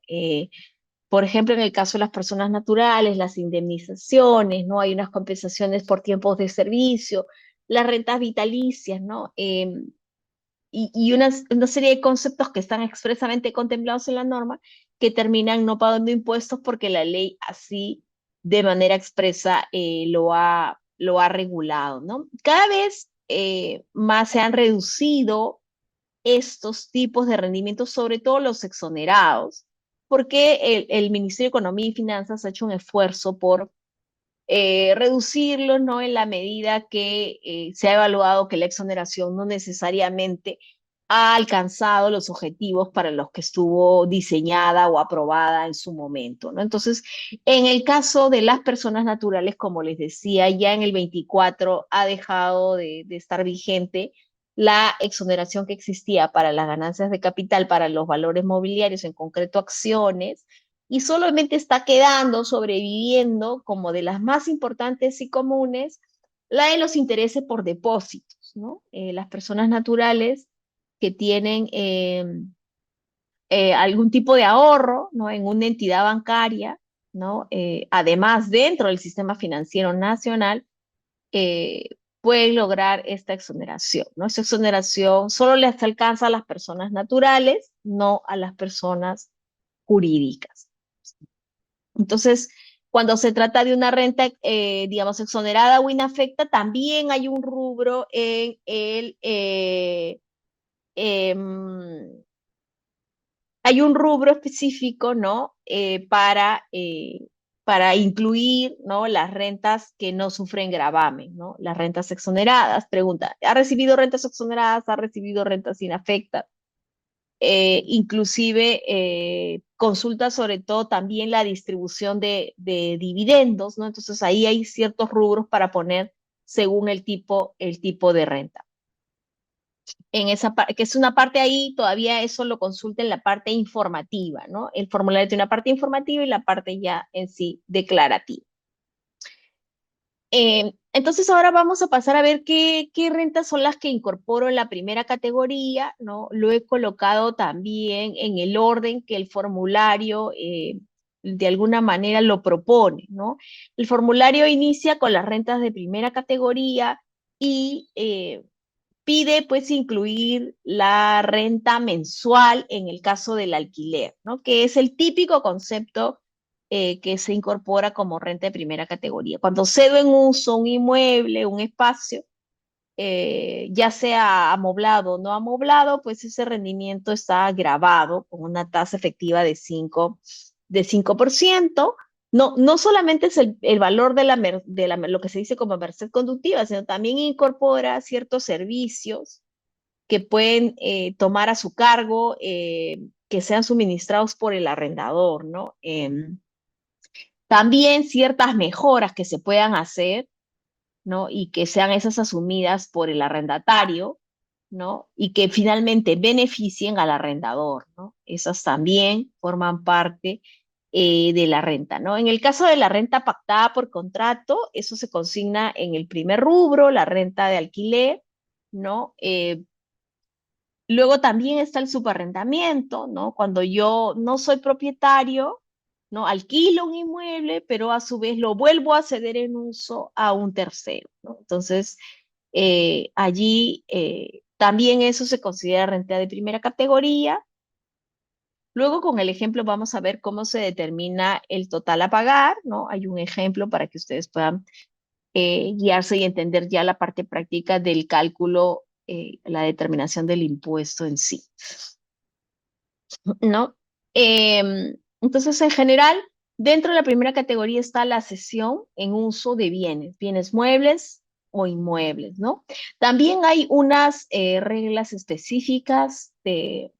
Por ejemplo, en el caso de las personas naturales, las indemnizaciones, ¿no? Hay unas compensaciones por tiempos de servicio, las rentas vitalicias, ¿no? Y una serie de conceptos que están expresamente contemplados en la norma que terminan no pagando impuestos porque la ley así de manera expresa lo ha regulado, ¿no? Cada vez más se han reducido estos tipos de rendimientos, sobre todo los exonerados, porque el Ministerio de Economía y Finanzas ha hecho un esfuerzo por reducirlos, ¿no? En la medida que se ha evaluado que la exoneración no necesariamente ha alcanzado los objetivos para los que estuvo diseñada o aprobada en su momento, ¿no? Entonces, en el caso de las personas naturales, como les decía, ya en el 24 ha dejado de estar vigente la exoneración que existía para las ganancias de capital, para los valores mobiliarios, en concreto acciones, y solamente está quedando, sobreviviendo como de las más importantes y comunes, la de los intereses por depósitos, ¿no? Las personas naturales que tienen algún tipo de ahorro, ¿no? En una entidad bancaria, ¿no? Además, dentro del sistema financiero nacional, pueden lograr esta exoneración, ¿no? Esta exoneración solo les alcanza a las personas naturales, no a las personas jurídicas. Entonces, Cuando se trata de una renta, digamos, exonerada o inafecta, también hay un rubro en em, hay un rubro específico, ¿no? Para incluir, ¿no? Las rentas que no sufren gravamen, ¿no? Las rentas exoneradas. Pregunta, ¿ha recibido rentas exoneradas? ¿Ha recibido rentas inafectas? Inclusive consulta sobre todo también la distribución de dividendos, ¿no? Entonces ahí hay ciertos rubros para poner según el tipo de renta. En esa que es una parte ahí, todavía eso lo consulta en la parte informativa, ¿no? El formulario tiene una parte informativa y la parte ya en sí declarativa. Entonces ahora vamos a pasar a ver qué rentas son las que incorporo en la primera categoría, ¿no? Lo he colocado también en el orden que el formulario de alguna manera lo propone, ¿no? El formulario inicia con las rentas de primera categoría y pide pues incluir la renta mensual en el caso del alquiler, ¿no? Que es el típico concepto que se incorpora como renta de primera categoría. Cuando cedo en uso un inmueble, un espacio, ya sea amoblado o no amoblado, pues ese rendimiento está grabado con una tasa efectiva de 5%. No, no solamente es el valor lo que se dice como merced conductiva, sino también incorpora ciertos servicios que pueden tomar a su cargo, que sean suministrados por el arrendador, ¿no? También ciertas mejoras que se puedan hacer, ¿no? Y que sean esas asumidas por el arrendatario, ¿no? Y que finalmente beneficien al arrendador, ¿no? Esas también forman parte de la renta, ¿no? En el caso de la renta pactada por contrato, eso se consigna en el primer rubro, la renta de alquiler, ¿no? Luego también está el subarrendamiento, ¿no? Cuando yo no soy propietario, ¿no? Alquilo un inmueble, pero a su vez lo vuelvo a ceder en uso a un tercero, ¿no? Entonces, allí también eso se considera renta de primera categoría. Luego con el ejemplo vamos a ver cómo se determina el total a pagar, ¿no? Hay un ejemplo para que ustedes puedan guiarse y entender ya la parte práctica del cálculo, la determinación del impuesto en sí, ¿no? Entonces, en general, dentro de la primera categoría está la cesión en uso de bienes, bienes muebles o inmuebles, ¿no? También hay unas reglas específicas de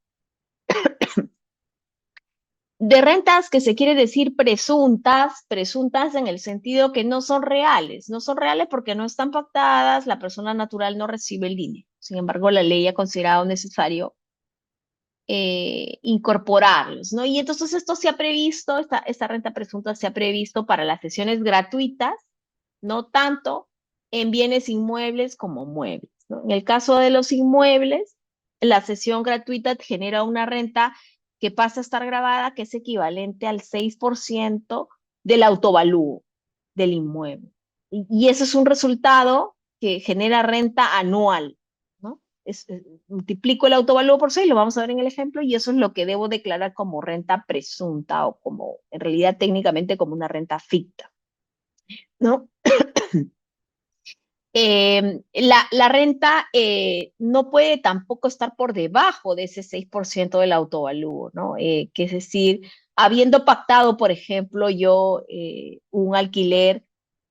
rentas que se quiere decir presuntas, presuntas en el sentido que no son reales porque no están pactadas, la persona natural no recibe el dinero. Sin embargo, la ley ha considerado necesario incorporarlos, ¿no? Y entonces esto se ha previsto, esta renta presunta se ha previsto para las sesiones gratuitas, no tanto en bienes inmuebles como muebles, ¿no? En el caso de los inmuebles, la sesión gratuita genera una renta que pasa a estar grabada, que es equivalente al 6% del autovalúo del inmueble. Y ese es un resultado que genera renta anual, ¿no? Multiplico el autovalúo por 6, lo vamos a ver en el ejemplo, y eso es lo que debo declarar como renta presunta o como, en realidad técnicamente como una renta ficta, ¿no? La renta no puede tampoco estar por debajo de ese 6% del autovalúo, ¿no? Que es decir, habiendo pactado, por ejemplo, yo un alquiler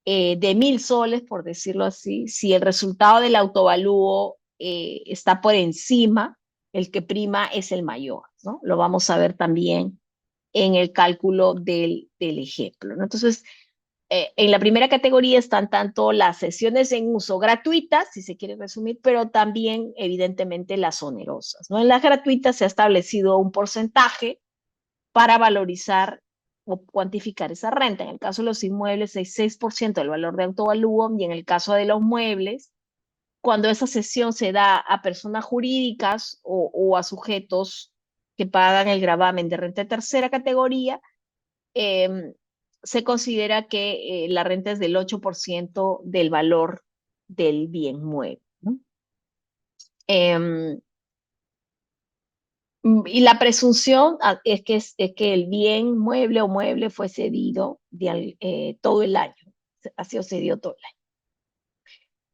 de 1.000 soles, por decirlo así, si el resultado del autovalúo está por encima, el que prima es el mayor, ¿no? Lo vamos a ver también en el cálculo del ejemplo, ¿no? Entonces, en la primera categoría están tanto las sesiones en uso gratuitas, si se quiere resumir, pero también evidentemente las onerosas, ¿no? En las gratuitas se ha establecido un porcentaje para valorizar o cuantificar esa renta. En el caso de los inmuebles es 6% del valor de autovalúo y en el caso de los muebles, cuando esa cesión se da a personas jurídicas o a sujetos que pagan el gravamen de renta de tercera categoría, eh, se considera que la renta es del 8% del valor del bien mueble, ¿no? Eh, Y la presunción es que el bien mueble o mueble fue cedido todo el año. Ha sido cedido todo el año.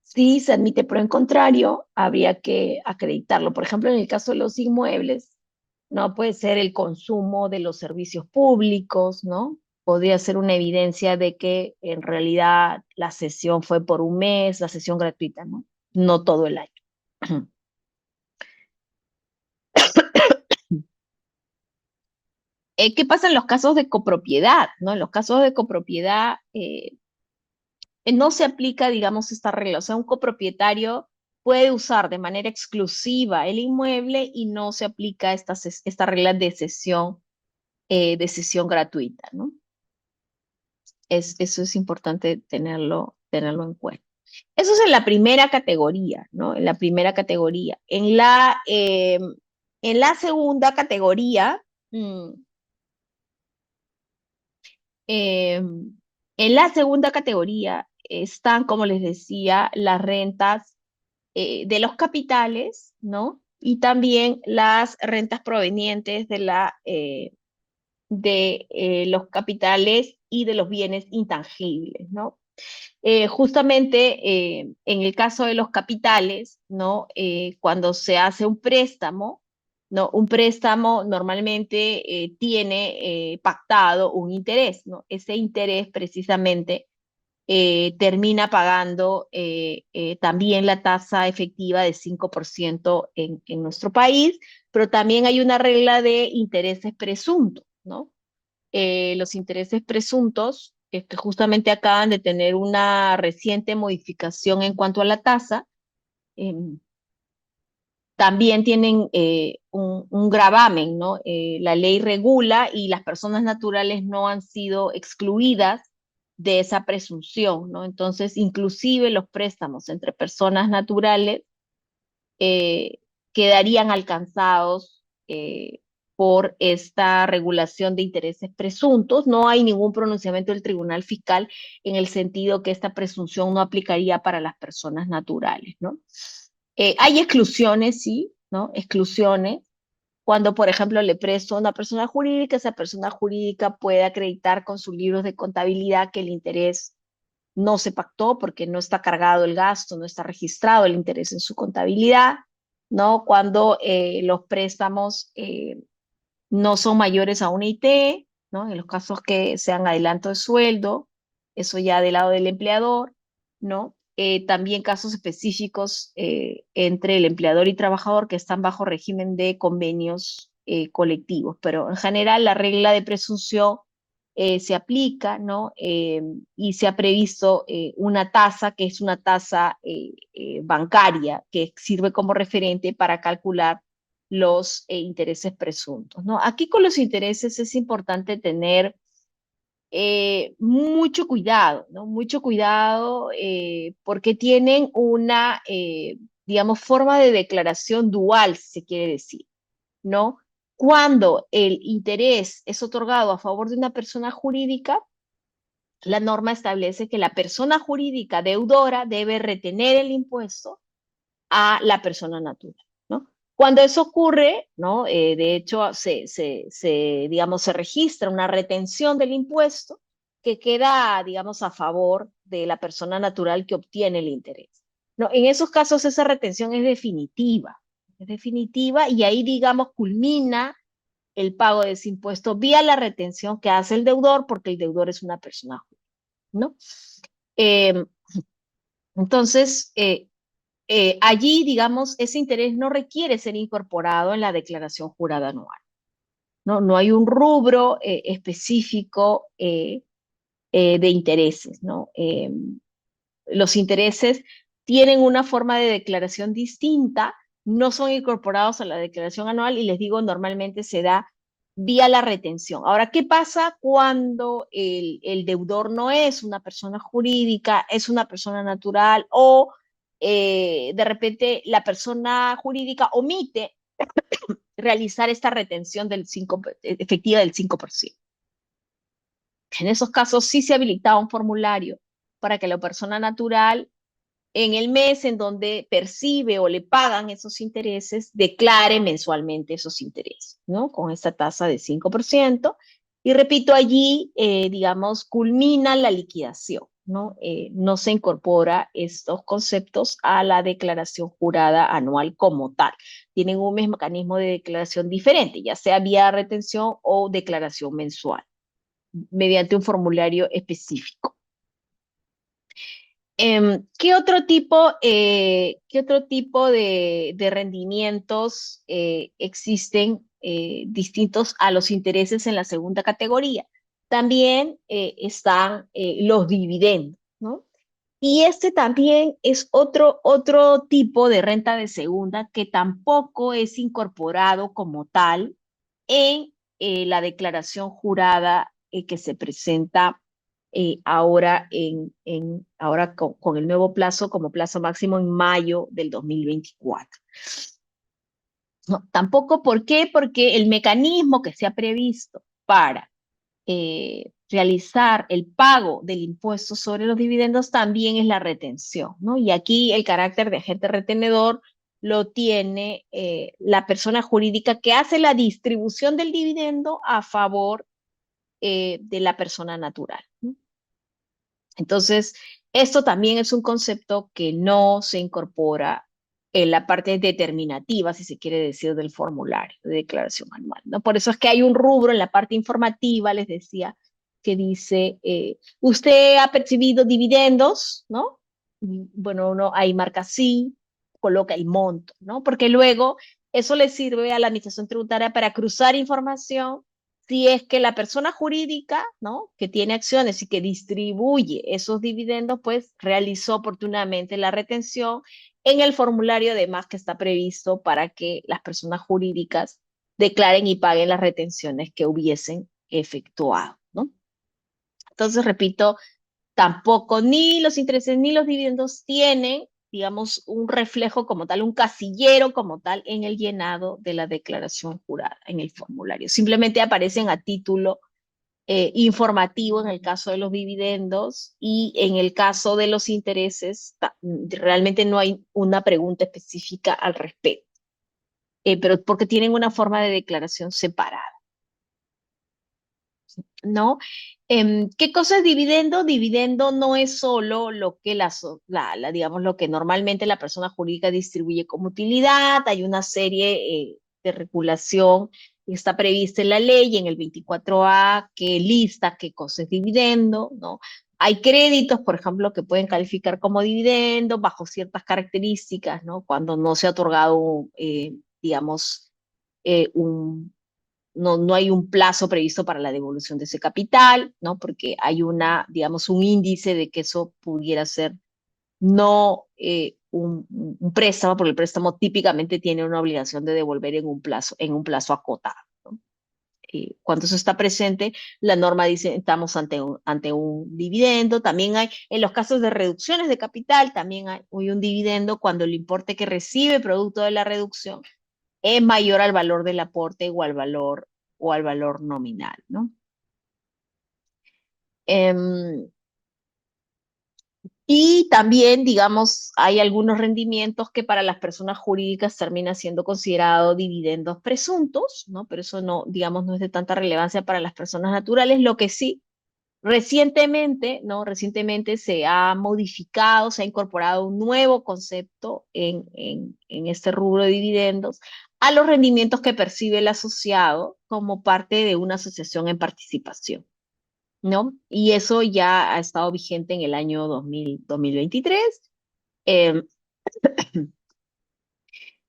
Si se admite prueba en contrario, habría que acreditarlo. Por ejemplo, en el caso de los inmuebles, no puede ser el consumo de los servicios públicos, ¿no? Podría ser una evidencia de que en realidad la sesión fue por un mes, la sesión gratuita, ¿no? No todo el año. ¿Qué pasa en los casos de copropiedad? ¿No? En los casos de copropiedad no se aplica, digamos, esta regla. O sea, un copropietario puede usar de manera exclusiva el inmueble y no se aplica esta regla de cesión gratuita, ¿no? Eso es importante tenerlo en cuenta. Eso es en la primera categoría, ¿no? En la primera categoría. En la segunda categoría, eh, en la segunda categoría están, como les decía, las rentas de los capitales, ¿no? Y también las rentas provenientes de los capitales y de los bienes intangibles, ¿no? Justamente en el caso de los capitales, ¿no? Cuando se hace un préstamo, ¿no? Un préstamo normalmente tiene pactado un interés, ¿no? Ese interés precisamente termina pagando también la tasa efectiva de 5% en nuestro país, pero también hay una regla de intereses presuntos, ¿no? Los intereses presuntos, que justamente acaban de tener una reciente modificación en cuanto a la tasa, eh, también tienen un gravamen, ¿no? La ley regula y las personas naturales no han sido excluidas de esa presunción, ¿no? Entonces, inclusive los préstamos entre personas naturales eh, quedarían alcanzados por esta regulación de intereses presuntos. No hay ningún pronunciamiento del Tribunal Fiscal en el sentido que esta presunción no aplicaría para las personas naturales, ¿no? Hay exclusiones, sí, ¿no? Exclusiones. Cuando, por ejemplo, le presto a una persona jurídica, esa persona jurídica puede acreditar con sus libros de contabilidad que el interés no se pactó porque no está cargado el gasto, no está registrado el interés en su contabilidad, ¿no? Cuando los préstamos no son mayores a una IT, ¿no? En los casos que sean adelanto de sueldo, eso ya del lado del empleador, ¿no? También casos específicos entre el empleador y trabajador que están bajo régimen de convenios colectivos, pero en general la regla de presunción se aplica, ¿no? Y se ha previsto una tasa que es una tasa bancaria que sirve como referente para calcular los intereses presuntos, ¿no? Aquí con los intereses es importante tener mucho cuidado, ¿no? Mucho cuidado porque tienen una, digamos, forma de declaración dual, si se quiere decir, ¿no? Cuando el interés es otorgado a favor de una persona jurídica, la norma establece que la persona jurídica deudora debe retener el impuesto a la persona natural, ¿no? Cuando eso ocurre, ¿no? De hecho, digamos, se registra una retención del impuesto que queda, digamos, a favor de la persona natural que obtiene el interés. ¿No? En esos casos esa retención es definitiva y ahí, digamos, culmina el pago de ese impuesto vía la retención que hace el deudor porque el deudor es una persona jurídica, ¿no? Eh, entonces, allí, digamos, ese interés no requiere ser incorporado en la declaración jurada anual. No, no hay un rubro específico de intereses, ¿no? Los intereses tienen una forma de declaración distinta, no son incorporados a la declaración anual y les digo, normalmente se da vía la retención. Ahora, ¿qué pasa cuando el deudor no es una persona jurídica, es una persona natural o de repente la persona jurídica omite realizar esta retención efectiva del 5%? En esos casos sí se habilitaba un formulario para que la persona natural en el mes en donde percibe o le pagan esos intereses, declare mensualmente esos intereses, ¿no? Con esta tasa de 5%. Y repito, allí, digamos, culmina la liquidación, ¿no? No se incorpora estos conceptos a la declaración jurada anual como tal. Tienen un mecanismo de declaración diferente, ya sea vía retención o declaración mensual, mediante un formulario específico. ¿Qué otro tipo de rendimientos existen distintos a los intereses en la segunda categoría? También están los dividendos, ¿no? Y este también es otro tipo de renta de segunda que tampoco es incorporado como tal en la declaración jurada que se presenta ahora, ahora con el nuevo plazo como plazo máximo en mayo del 2024. No, tampoco, ¿por qué? Porque el mecanismo que se ha previsto para realizar el pago del impuesto sobre los dividendos también es la retención, ¿no? Y aquí el carácter de agente retenedor lo tiene la persona jurídica que hace la distribución del dividendo a favor de la persona natural, ¿no? Entonces, esto también es un concepto que no se incorpora en la parte determinativa, si se quiere decir, del formulario de declaración anual, ¿no? Por eso es que hay un rubro en la parte informativa, les decía, que dice, usted ha percibido dividendos, ¿no? Y, bueno, uno ahí marca sí, coloca el monto, ¿no? Porque luego eso le sirve a la administración tributaria para cruzar información si es que la persona jurídica, ¿no? Que tiene acciones y que distribuye esos dividendos, pues realizó oportunamente la retención en el formulario además que está previsto para que las personas jurídicas declaren y paguen las retenciones que hubiesen efectuado, ¿no? Entonces, repito, tampoco ni los intereses ni los dividendos tienen, digamos, un reflejo como tal, un casillero como tal en el llenado de la declaración jurada, en el formulario. Simplemente aparecen a título informativo en el caso de los dividendos y en el caso de los intereses, realmente no hay una pregunta específica al respecto, pero porque tienen una forma de declaración separada. ¿No? ¿Qué cosa es dividendo? Dividendo no es solo lo que digamos, lo que normalmente la persona jurídica distribuye como utilidad. Hay una serie de regulación que está prevista en la ley, en el 24A, que lista qué cosa es dividendo, ¿no? Hay créditos, por ejemplo, que pueden calificar como dividendo bajo ciertas características, ¿no? Cuando no se ha otorgado, digamos, un no hay un plazo previsto para la devolución de ese capital, ¿no? Porque hay digamos, un índice de que eso pudiera ser no un préstamo, porque el préstamo típicamente tiene una obligación de devolver en un plazo acotado, ¿no? Cuando eso está presente, la norma dice estamos ante un dividendo. También hay, en los casos de reducciones de capital, también hay un dividendo cuando el importe que recibe producto de la reducción es mayor al valor del aporte o al valor nominal, ¿no? Em, y también, digamos, hay algunos rendimientos que para las personas jurídicas termina siendo considerado dividendos presuntos, ¿no? Pero eso no, digamos, no es de tanta relevancia para las personas naturales. Lo que sí, recientemente, ¿no? Recientemente se ha modificado, se ha incorporado un nuevo concepto en este rubro de dividendos a los rendimientos que percibe el asociado como parte de una asociación en participación, ¿no? Y eso ya ha estado vigente en el año 2023. Eh,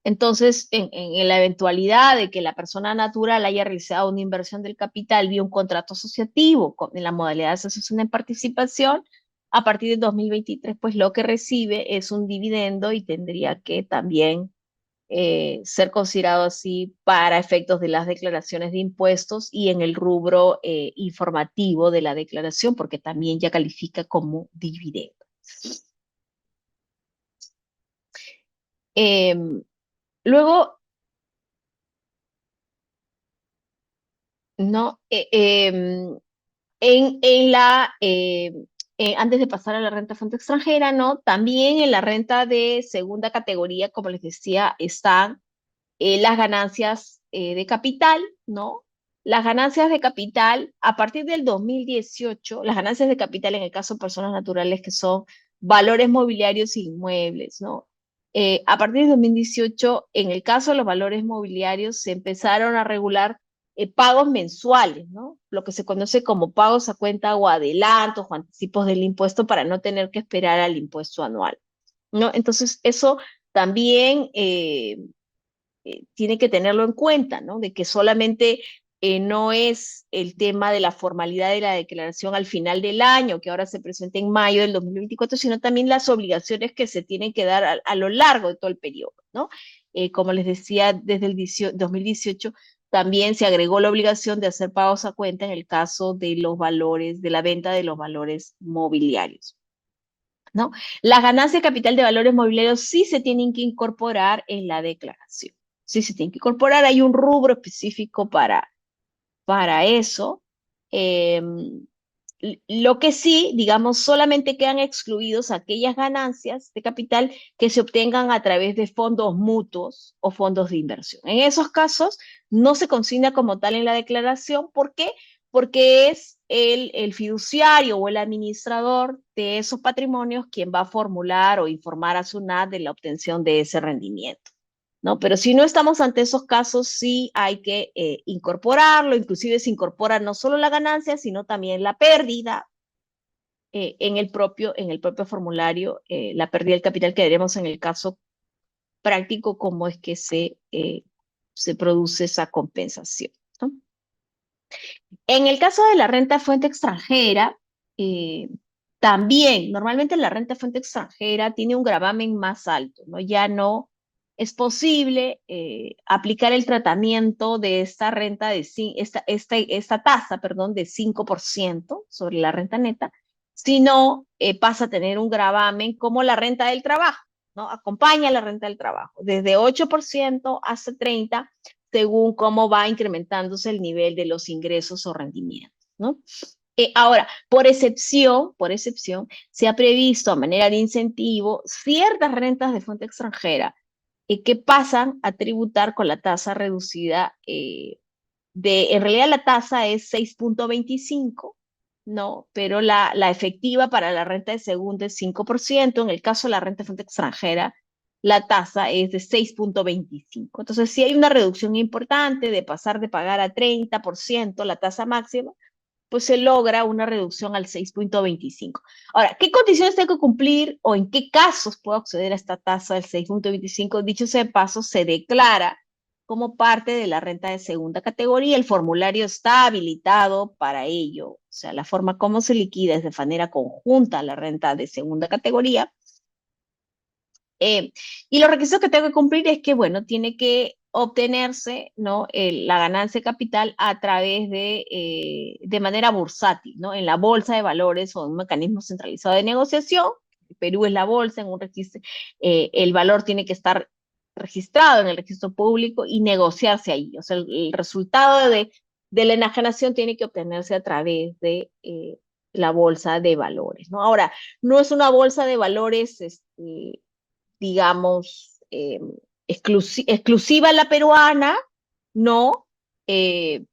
entonces, en la eventualidad de que la persona natural haya realizado una inversión del capital vía un contrato asociativo en la modalidad de asociación en participación, a partir de 2023, pues lo que recibe es un dividendo y tendría que también ser considerado así para efectos de las declaraciones de impuestos y en el rubro informativo de la declaración, porque también ya califica como dividendo. Em, luego, ¿no? En la antes de pasar a la renta fuente extranjera, ¿no? También en la renta de segunda categoría, como les decía, están las ganancias de capital, ¿no? Las ganancias de capital, a partir del 2018, las ganancias de capital en el caso de personas naturales que son valores mobiliarios e inmuebles, ¿no? A partir del 2018, en el caso de los valores mobiliarios, se empezaron a regular pagos mensuales, ¿no? Lo que se conoce como pagos a cuenta o adelantos o anticipos del impuesto para no tener que esperar al impuesto anual, ¿no? Entonces, eso también tiene que tenerlo en cuenta, ¿no? De que solamente no es el tema de la formalidad de la declaración al final del año, que ahora se presenta en mayo del 2024, sino también las obligaciones que se tienen que dar a lo largo de todo el periodo, ¿no? Como les decía, desde el 2018 también se agregó la obligación de hacer pagos a cuenta en el caso de los valores, de la venta de los valores mobiliarios, ¿no? Las ganancias de capital de valores mobiliarios sí se tienen que incorporar en la declaración. Sí se tienen que incorporar. Hay un rubro específico para eso. Eh, lo que sí, digamos, solamente quedan excluidos aquellas ganancias de capital que se obtengan a través de fondos mutuos o fondos de inversión. En esos casos no se consigna como tal en la declaración. ¿Por qué? Porque es el fiduciario o el administrador de esos patrimonios quien va a formular o informar a SUNAT de la obtención de ese rendimiento, ¿no? Pero si no estamos ante esos casos, sí hay que incorporarlo, inclusive se incorpora no solo la ganancia, sino también la pérdida en el propio formulario, la pérdida del capital que veremos en el caso práctico, cómo es que se produce esa compensación, ¿no? En el caso de la renta fuente extranjera, eh, también, normalmente la renta fuente extranjera tiene un gravamen más alto, ¿no? Ya no es posible aplicar el tratamiento de esta renta esta tasa, perdón, de 5% sobre la renta neta, sino pasa a tener un gravamen como la renta del trabajo, ¿no? Acompaña la renta del trabajo, desde 8% hasta 30%, según cómo va incrementándose el nivel de los ingresos o rendimientos, ¿no? Ahora, por excepción, se ha previsto a manera de incentivo ciertas rentas de fuente extranjera que pasan a tributar con la tasa reducida en realidad la tasa es 6,25, ¿no? Pero la efectiva para la renta de segunda es 5%. En el caso de la renta de fuente extranjera, la tasa es de 6,25. Entonces, si hay una reducción importante de pasar de pagar a 30% la tasa máxima, pues se logra una reducción al 6,25. Ahora, ¿qué condiciones tengo que cumplir o en qué casos puedo acceder a esta tasa del 6,25? Dicho sea de paso, se declara como parte de la renta de segunda categoría. El formulario está habilitado para ello. O sea, la forma como se liquida es de manera conjunta la renta de segunda categoría. Y los requisitos que tengo que cumplir es que, bueno, tiene que obtenerse, ¿no? La ganancia de capital a través de manera bursátil, ¿no? En la bolsa de valores o en un mecanismo centralizado de negociación. Perú es la bolsa, en un registro, el valor tiene que estar registrado en el registro público y negociarse ahí. O sea, el resultado de la enajenación tiene que obtenerse a través de la bolsa de valores, ¿no? Ahora, no es una bolsa de valores, digamos, exclusiva la peruana, ¿no?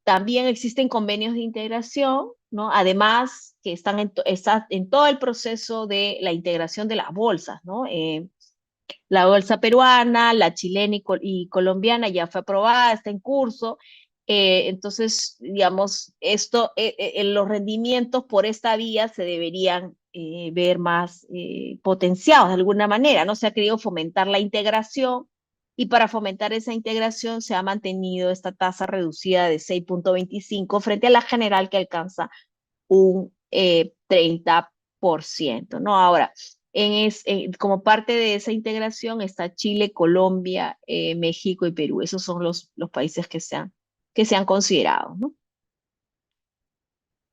También existen convenios de integración, ¿no? Además, que están en todo el proceso de la integración de las bolsas, ¿no? La bolsa peruana, la chilena y colombiana ya fue aprobada, está en curso. Entonces, digamos, los rendimientos por esta vía se deberían ver más potenciados de alguna manera, ¿no? Se ha querido fomentar la integración y para fomentar esa integración se ha mantenido esta tasa reducida de 6,25 frente a la general que alcanza un 30%, ¿no? Ahora, como parte de esa integración está Chile, Colombia, México y Perú. Esos son los países que se han considerado, ¿no?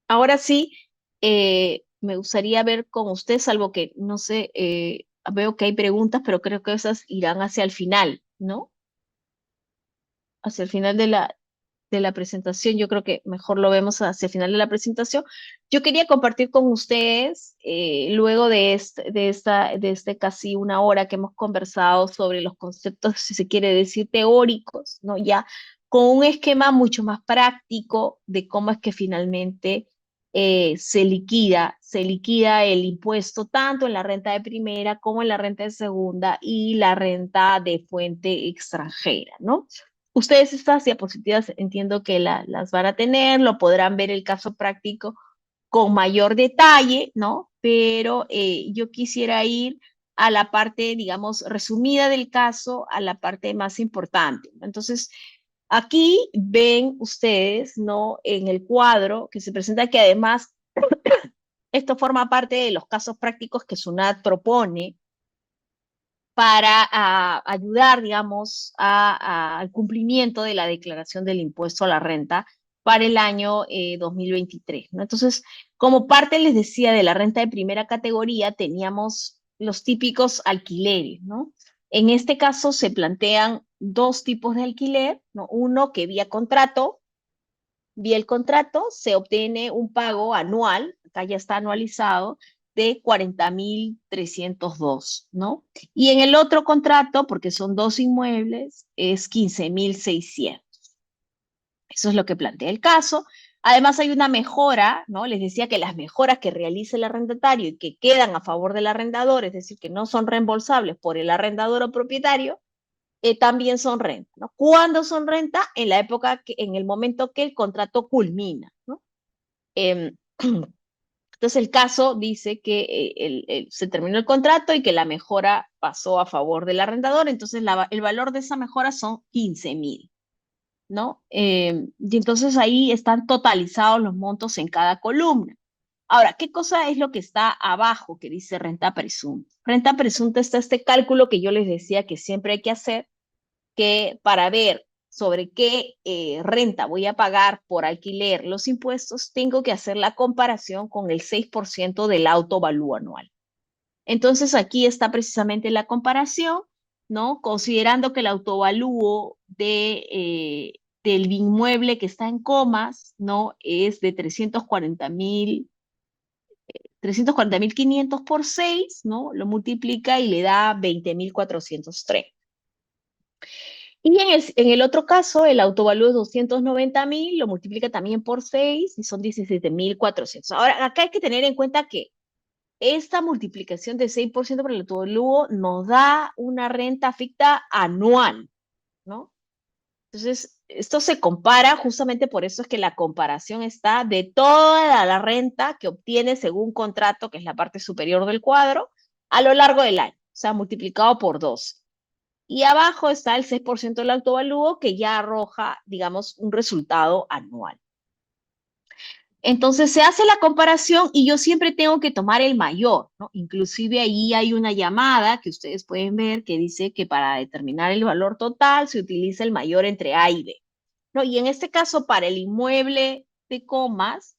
Ahora sí, me gustaría ver con usted, salvo que, no sé, veo que hay preguntas, pero creo que esas irán hacia el final, ¿no? Hacia el final de la presentación, yo creo que mejor lo vemos hacia el final de la presentación. Yo quería compartir con ustedes, luego de este casi una hora que hemos conversado sobre los conceptos, si se quiere decir, teóricos, ¿no? Ya con un esquema mucho más práctico de cómo es que finalmente se liquida el impuesto tanto en la renta de primera como en la renta de segunda y la renta de fuente extranjera, ¿no? Ustedes estas diapositivas entiendo que las van a tener, lo podrán ver el caso práctico con mayor detalle, ¿no? Pero yo quisiera ir a la parte, digamos, resumida del caso, a la parte más importante. Entonces, aquí ven ustedes, ¿no? En el cuadro que se presenta que además esto forma parte de los casos prácticos que SUNAT propone para ayudar, digamos, al cumplimiento de la declaración del impuesto a la renta para el año 2023, ¿no? Entonces, como parte, les decía, de la renta de primera categoría, teníamos los típicos alquileres, ¿no? En este caso se plantean dos tipos de alquiler, ¿no? Uno que vía el contrato se obtiene un pago anual, acá ya está anualizado, de 40.302, ¿no? Y en el otro contrato, porque son dos inmuebles, es 15.600. Eso es lo que plantea el caso. Además hay una mejora, ¿no? Les decía que las mejoras que realice el arrendatario y que quedan a favor del arrendador, es decir, que no son reembolsables por el arrendador o propietario, también son renta, ¿no? ¿Cuándo son renta? En la época, en el momento que el contrato culmina, ¿no? Eh, entonces el caso dice que se terminó el contrato y que la mejora pasó a favor del arrendador, entonces el valor de esa mejora son 15.000, ¿no? Y entonces ahí están totalizados los montos en cada columna. Ahora, ¿qué cosa es lo que está abajo que dice renta presunta? Renta presunta está este cálculo que yo les decía que siempre hay que hacer, que para ver sobre qué renta voy a pagar por alquiler los impuestos, tengo que hacer la comparación con el 6% del autovalúo anual. Entonces aquí está precisamente la comparación, ¿no? Considerando que el autovalúo del inmueble que está en comas, ¿no? Es de 340.500 por 6, ¿no? Lo multiplica y le da 20.403. Y en el otro caso, el autovalúo es 290.000, lo multiplica también por 6 y son 17.400. Ahora, acá hay que tener en cuenta que esta multiplicación de 6% por el autovalúo nos da una renta ficta anual, ¿no? Entonces, esto se compara, justamente por eso es que la comparación está de toda la renta que obtiene según contrato, que es la parte superior del cuadro, a lo largo del año, o sea, multiplicado por 12. Y abajo está el 6% del autovalúo que ya arroja, digamos, un resultado anual. Entonces se hace la comparación y yo siempre tengo que tomar el mayor, ¿no? Inclusive ahí hay una llamada que ustedes pueden ver que dice que para determinar el valor total se utiliza el mayor entre A y B, ¿no? Y en este caso, para el inmueble de comas,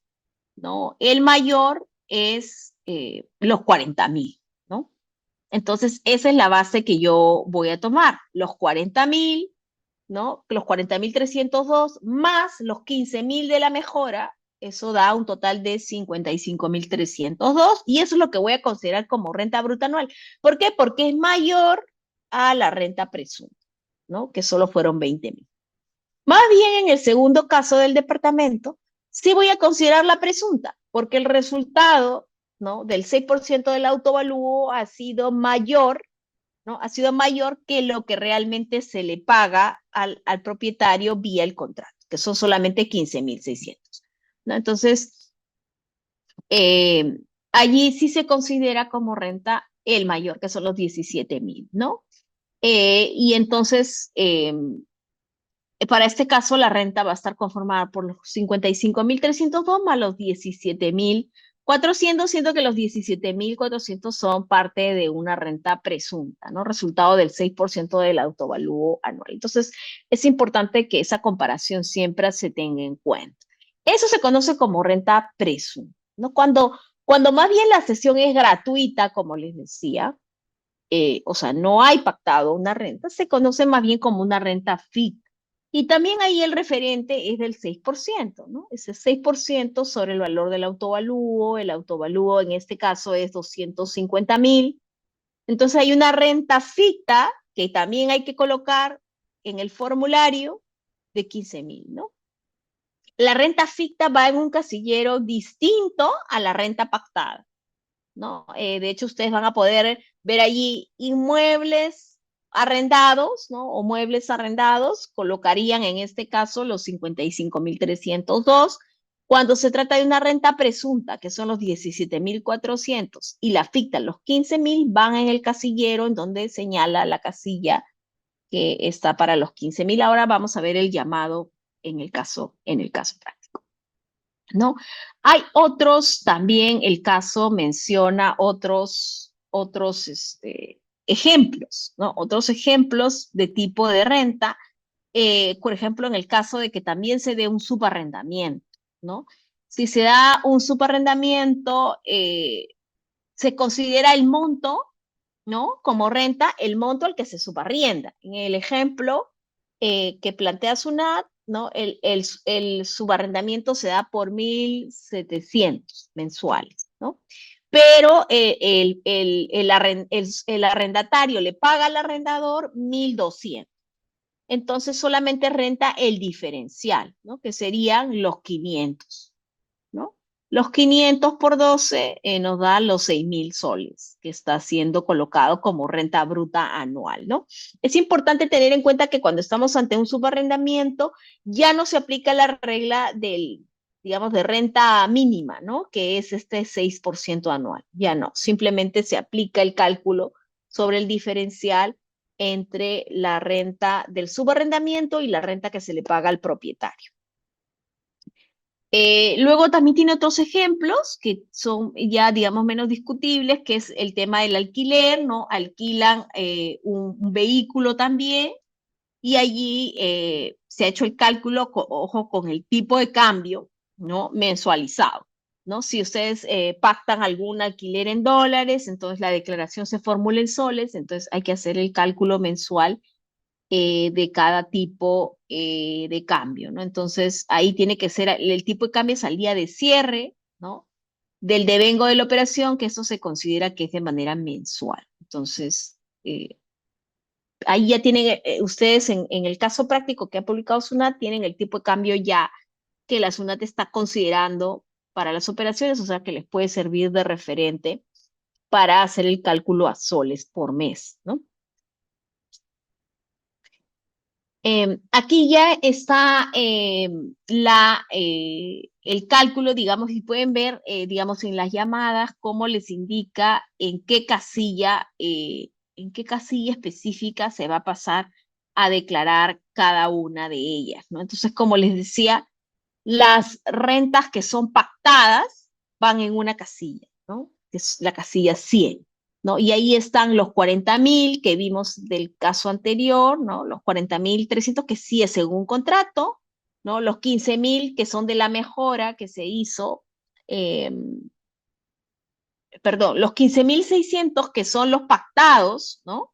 ¿no? El mayor es los 40.000, ¿no? Entonces, esa es la base que yo voy a tomar, los 40.000, ¿no? Los 40.302 más los 15.000 de la mejora, eso da un total de 55.302 y eso es lo que voy a considerar como renta bruta anual. ¿Por qué? Porque es mayor a la renta presunta, ¿no? Que solo fueron 20.000. Más bien, en el segundo caso del departamento, sí voy a considerar la presunta, porque el resultado, ¿no? Del 6% del autovalúo ha sido mayor, ¿no? Ha sido mayor que lo que realmente se le paga al propietario vía el contrato, que son solamente 15.600, ¿no? Entonces, eh, allí sí se considera como renta el mayor, que son los 17.000, ¿no? Y entonces, para este caso, la renta va a estar conformada por los 55.302 más los 17.400, siendo que los 17.400 son parte de una renta presunta, ¿no? Resultado del 6% del autovalúo anual. Entonces, es importante que esa comparación siempre se tenga en cuenta. Eso se conoce como renta presunta, ¿no? Cuando más bien la sesión es gratuita, como les decía, o sea, no hay pactado una renta, se conoce más bien como una renta fija. Y también ahí el referente es del 6%, ¿no? Ese 6% sobre el valor del autovalúo. El autovalúo en este caso es 250.000. Entonces hay una renta ficta que también hay que colocar en el formulario de 15.000, ¿no? La renta ficta va en un casillero distinto a la renta pactada, ¿no? De hecho, ustedes van a poder ver allí inmuebles arrendados, ¿no? O muebles arrendados, colocarían en este caso los 55.302. Cuando se trata de una renta presunta, que son los 17.400, y la ficta, los 15.000, van en el casillero en donde señala la casilla que está para los 15.000. Ahora vamos a ver el llamado en el caso práctico, ¿no? Hay otros, también el caso menciona otros ejemplos, ¿no? Otros ejemplos de tipo de renta, por ejemplo, en el caso de que también se dé un subarrendamiento, ¿no? Si se da un subarrendamiento, se considera el monto, ¿no? Como renta, el monto al que se subarrienda. En el ejemplo que plantea SUNAT, ¿no? El subarrendamiento se da por 1.700 mensuales, ¿no? Pero el arrendatario le paga al arrendador 1.200. Entonces solamente renta el diferencial, ¿no? Que serían los 500. ¿No? Los 500 por 12 nos da los 6.000 soles que está siendo colocado como renta bruta anual, ¿no? Es importante tener en cuenta que cuando estamos ante un subarrendamiento ya no se aplica la regla del, digamos, de renta mínima, ¿no? Que es este 6% anual. Ya no, simplemente se aplica el cálculo sobre el diferencial entre la renta del subarrendamiento y la renta que se le paga al propietario. Luego también tiene otros ejemplos que son ya, digamos, menos discutibles, que es el tema del alquiler, ¿no? Alquilan un vehículo también y allí se ha hecho el cálculo, ojo, con el tipo de cambio, ¿no? Mensualizado, ¿no? Si ustedes pactan algún alquiler en dólares, entonces la declaración se formula en soles, entonces hay que hacer el cálculo mensual de cada tipo de cambio, ¿no? Entonces, ahí tiene que ser, el tipo de cambio es al día de cierre, ¿no? Del devengo de la operación, que eso se considera que es de manera mensual. Entonces, ahí ya tienen ustedes en el caso práctico que ha publicado SUNAT, tienen el tipo de cambio ya que la SUNAT está considerando para las operaciones, o sea, que les puede servir de referente para hacer el cálculo a soles por mes, ¿no? Aquí ya está el cálculo, digamos, y pueden ver, digamos, en las llamadas cómo les indica en qué casilla específica se va a pasar a declarar cada una de ellas, ¿no? Entonces, como les decía, las rentas que son pactadas van en una casilla, ¿no? Que es la casilla 100, ¿no? Y ahí están los 40.000 que vimos del caso anterior, ¿no? Los 40.300 que sí es según contrato, ¿no? Los 15.000 que son de la mejora que se hizo, eh, perdón, los 15.600 que son los pactados, ¿no?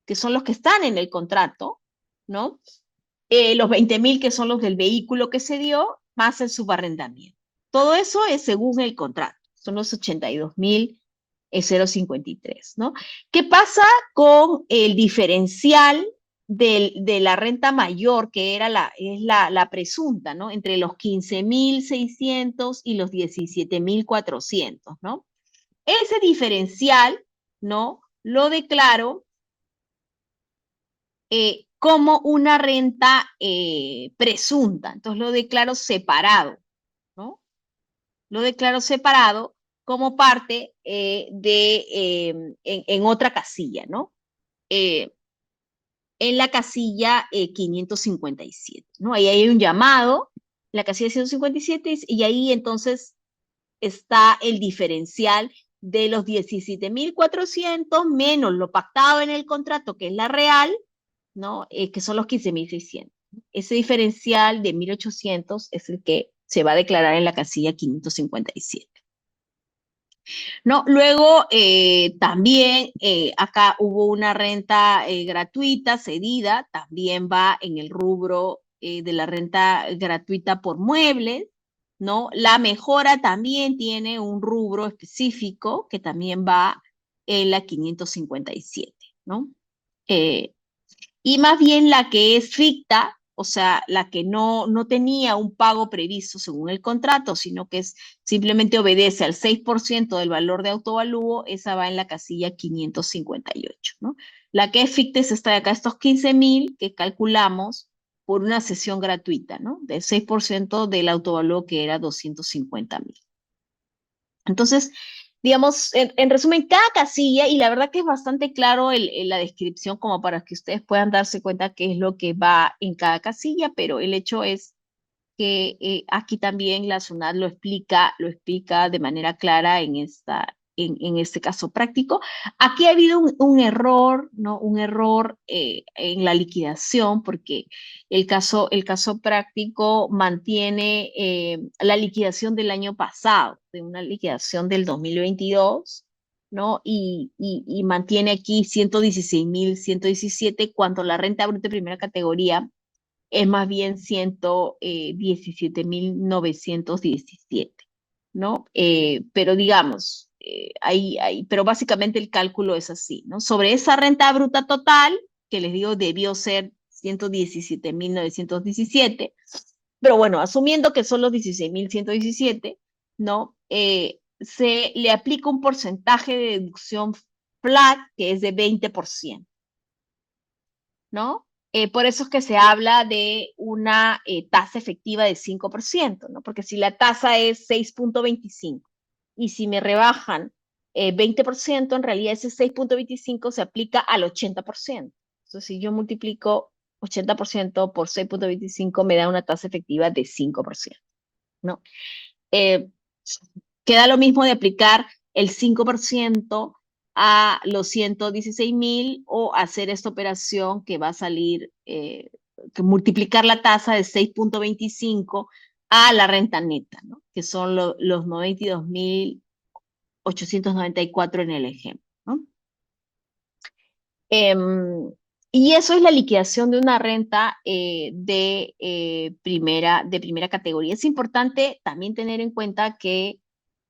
Que son los que están en el contrato, ¿no? Los 20.000 que son los del vehículo que se dio, más el subarrendamiento. Todo eso es según el contrato, son los 82.053, ¿no? ¿Qué pasa con el diferencial de la renta mayor, que era la presunta, ¿no? Entre los 15.600 y los 17.400, ¿no? Ese diferencial, ¿no? Lo declaro como una renta presunta. Entonces lo declaro separado, ¿no? Lo declaro separado como parte en otra casilla, ¿no? Eh, en la casilla 557, ¿no? Ahí hay un llamado, la casilla 157, y ahí entonces está el diferencial de los 17.400 menos lo pactado en el contrato, que es la real, ¿no? Que son los 15.600. Ese diferencial de 1.800 es el que se va a declarar en la casilla 557. ¿no? Luego, también acá hubo una renta gratuita, cedida, también va en el rubro de la renta gratuita por muebles, ¿no? La mejora también tiene un rubro específico que también va en la 557, ¿no? Eh, y más bien la que es ficta, o sea, la que no tenía un pago previsto según el contrato, sino que simplemente obedece al 6% del valor de autovalúo, esa va en la casilla 558, ¿no? La que es ficta es esta de acá, estos 15.000 que calculamos por una sesión gratuita, ¿no? Del 6% del autovalúo que era 250.000. Entonces, digamos, en resumen, cada casilla, y la verdad que es bastante claro la descripción como para que ustedes puedan darse cuenta qué es lo que va en cada casilla, pero el hecho es que aquí también la SUNAT lo explica de manera clara en este caso práctico. Aquí ha habido un error, ¿no? Un error en la liquidación, porque el caso práctico mantiene la liquidación del año pasado, de una liquidación del 2022, ¿no? Y mantiene aquí 116.117 cuando la renta bruta de primera categoría es más bien 117.917, ¿no? Pero digamos, pero básicamente el cálculo es así, ¿no? Sobre esa renta bruta total, que les digo debió ser 117.917, pero bueno, asumiendo que son los 16.117, ¿no? Se le aplica un porcentaje de deducción flat que es de 20%, ¿no? Por eso es que se habla de una tasa efectiva de 5%, ¿no? Porque si la tasa es 6.25 y si me rebajan 20%, en realidad ese 6.25 se aplica al 80%. Entonces, si yo multiplico 80% por 6.25 me da una tasa efectiva de 5%, ¿no? Eh, Queda lo mismo de aplicar el 5% a los 116.000 o hacer esta operación que va a salir, que multiplicar la tasa de 6.25 a la renta neta, ¿no? Que son los 92.894 en el ejemplo, ¿no? Y eso es la liquidación de una renta de primera categoría. Es importante también tener en cuenta que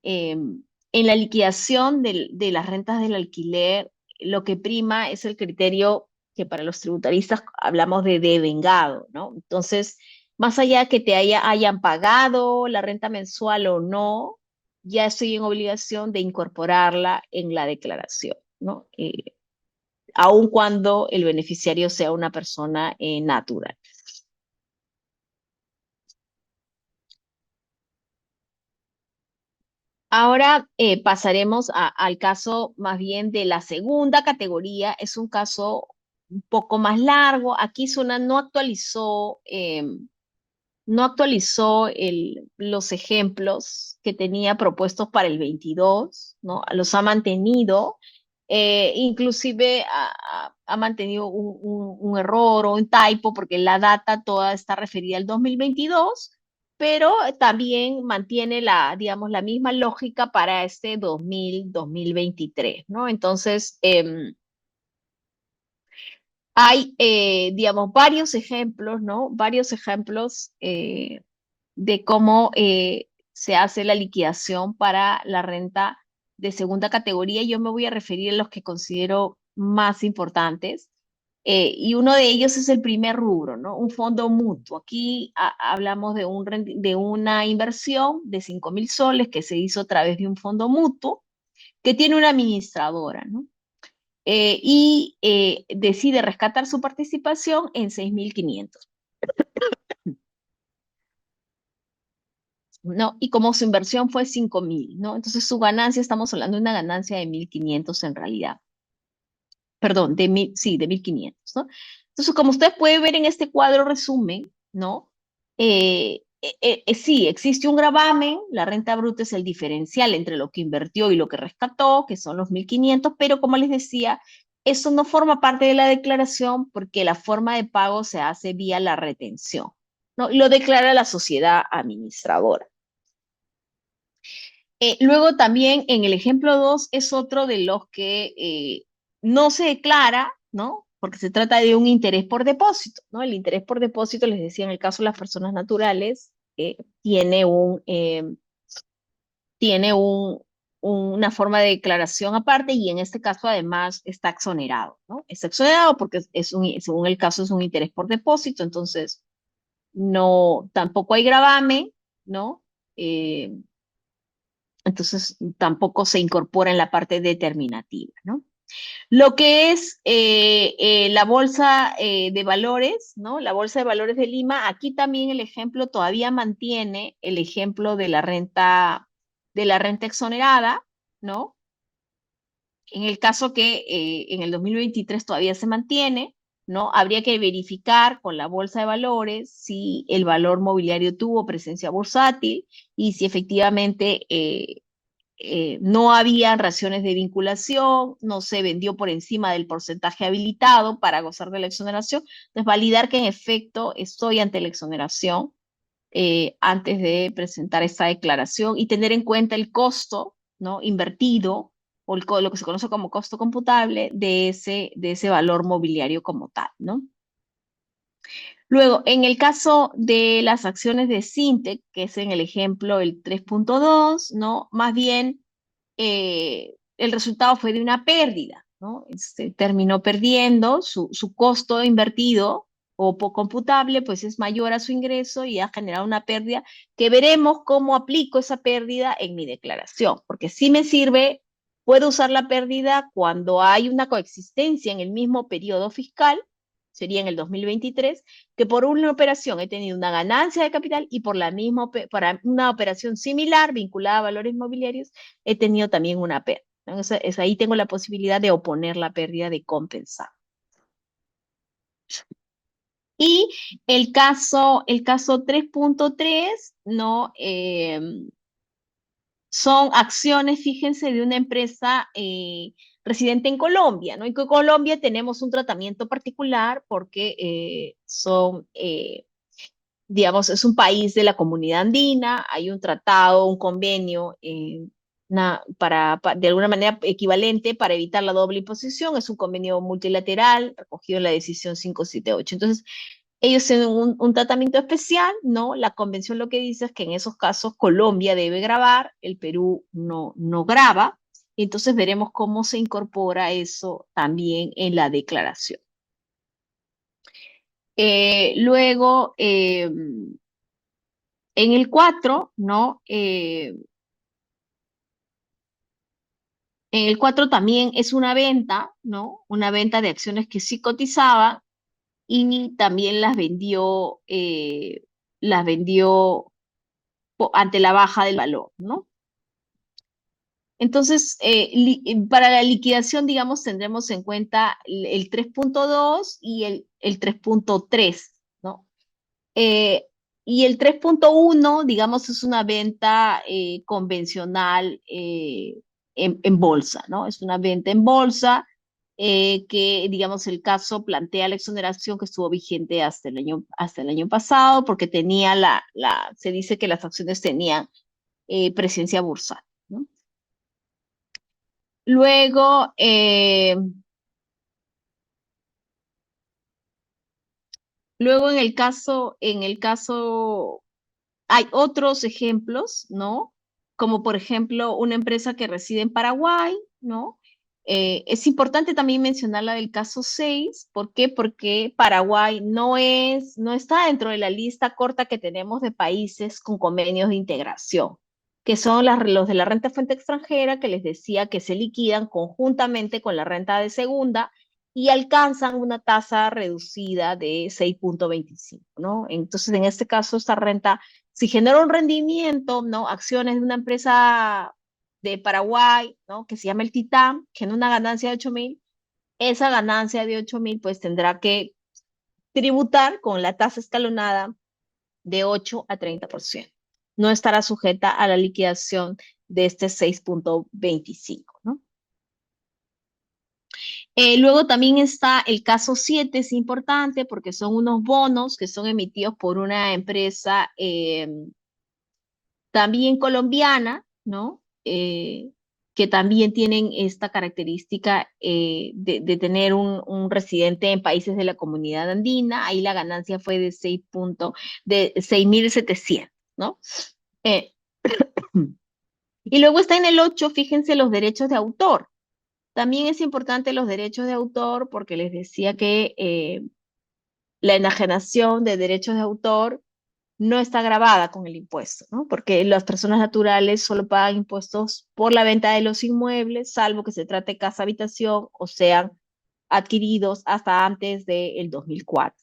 en la liquidación de las rentas del alquiler, lo que prima es el criterio que para los tributaristas hablamos de devengado, ¿no? Entonces, más allá que te hayan pagado la renta mensual o no, ya estoy en obligación de incorporarla en la declaración, ¿no? Aun cuando el beneficiario sea una persona natural. Ahora pasaremos al caso más bien de la segunda categoría. Es un caso un poco más largo. Aquí Zona no actualizó los ejemplos que tenía propuestos para el 22, ¿no? Los ha mantenido. Inclusive ha mantenido un error o un typo porque la data toda está referida al 2022, pero también mantiene digamos, la misma lógica para este 2023, ¿no? Entonces, hay, digamos, varios ejemplos, ¿no? Varios ejemplos de cómo se hace la liquidación para la renta de segunda categoría. Yo me voy a referir a los que considero más importantes. Y uno de ellos es el primer rubro, ¿no? Un fondo mutuo. Aquí hablamos de una inversión de 5.000 soles que se hizo a través de un fondo mutuo que tiene una administradora, ¿no? Y decide rescatar su participación en 6.500. ¿No? Y como su inversión fue 5.000, ¿no? Entonces su ganancia, estamos hablando de una ganancia de 1.500 en realidad. Perdón, sí, de 1.500, ¿no? Entonces, como usted puede ver en este cuadro resumen, ¿no? Sí, existe un gravamen, la renta bruta es el diferencial entre lo que invirtió y lo que rescató, que son los 1.500, pero como les decía, eso no forma parte de la declaración porque la forma de pago se hace vía la retención, ¿no? Lo declara la sociedad administradora. Luego también en el ejemplo 2 es otro de los que no se declara, ¿no? Porque se trata de un interés por depósito, ¿no? El interés por depósito, les decía, en el caso de las personas naturales, tiene una forma de declaración aparte y en este caso además está exonerado, ¿no? Está exonerado porque según el caso es un interés por depósito, entonces no, tampoco hay gravamen, ¿no? Eh, entonces tampoco se incorpora en la parte determinativa, ¿no? Lo que es la bolsa de valores, ¿no? La bolsa de valores de Lima, aquí también el ejemplo todavía mantiene el ejemplo de la renta exonerada, ¿no? En el caso que en el 2023 todavía se mantiene, ¿no? Habría que verificar con la bolsa de valores si el valor mobiliario tuvo presencia bursátil y si efectivamente no había raciones de vinculación, no se vendió por encima del porcentaje habilitado para gozar de la exoneración. Entonces, validar que en efecto estoy ante la exoneración antes de presentar esta declaración y tener en cuenta el costo, ¿no? Invertido o lo que se conoce como costo computable de ese valor mobiliario como tal, ¿no? Luego, en el caso de las acciones de Sintec, que es en el ejemplo el 3.2, ¿no? Más bien el resultado fue de una pérdida, ¿no? Terminó perdiendo su costo invertido o computable, pues es mayor a su ingreso y ha generado una pérdida que veremos cómo aplico esa pérdida en mi declaración, porque si me sirve, puedo usar la pérdida cuando hay una coexistencia en el mismo periodo fiscal, sería en el 2023, que por una operación he tenido una ganancia de capital y por la misma, para una operación similar vinculada a valores mobiliarios, he tenido también una pérdida. Entonces, ahí tengo la posibilidad de oponer la pérdida de compensar. Y el caso 3.3, ¿no? Son acciones, fíjense, de una empresa residente en Colombia, ¿no? Y que en Colombia tenemos un tratamiento particular porque digamos, es un país de la comunidad andina, hay un tratado, un convenio de alguna manera equivalente para evitar la doble imposición, es un convenio multilateral recogido en la decisión 578. Entonces, ellos tienen un tratamiento especial, ¿no? La convención lo que dice es que en esos casos Colombia debe grabar, el Perú no graba, y entonces veremos cómo se incorpora eso también en la declaración. Luego, en el 4, ¿no? En el 4 también es una venta, ¿no? Una venta de acciones que sí cotizaban y también las vendió ante la baja del valor, ¿no? Entonces, para la liquidación, digamos, tendremos en cuenta el 3.2 y el 3.3, ¿no? Y el 3.1, digamos, es una venta convencional en bolsa, ¿no? Es una venta en bolsa que, digamos, el caso plantea la exoneración que estuvo vigente hasta el año pasado porque tenía se dice que las acciones tenían presencia bursátil, ¿no? Luego, luego en el caso hay otros ejemplos, ¿no? Como por ejemplo una empresa que reside en Paraguay, ¿no? Es importante también mencionar la del caso 6. ¿Por qué? Porque Paraguay no está dentro de la lista corta que tenemos de países con convenios de integración, que son los de la renta fuente extranjera que les decía que se liquidan conjuntamente con la renta de segunda y alcanzan una tasa reducida de 6.25, ¿no? Entonces, en este caso, esta renta si genera un rendimiento, ¿no? Acciones de una empresa de Paraguay, ¿no? Que se llama el Titán, genera una ganancia de 8.000, esa ganancia de 8.000 pues tendrá que tributar con la tasa escalonada de 8 a 30%. No estará sujeta a la liquidación de este 6.25, ¿no? Luego también está el caso 7, es importante porque son unos bonos que son emitidos por una empresa también colombiana, ¿no? que también tienen esta característica de tener un residente en países de la comunidad andina. Ahí la ganancia fue de 6.700, ¿no? Eh, y luego está en el 8, fíjense los derechos de autor. También es importante los derechos de autor porque les decía que la enajenación de derechos de autor no está grabada con el impuesto, ¿no? Porque las personas naturales solo pagan impuestos por la venta de los inmuebles, salvo que se trate de casa habitación o sean adquiridos hasta antes del 2004.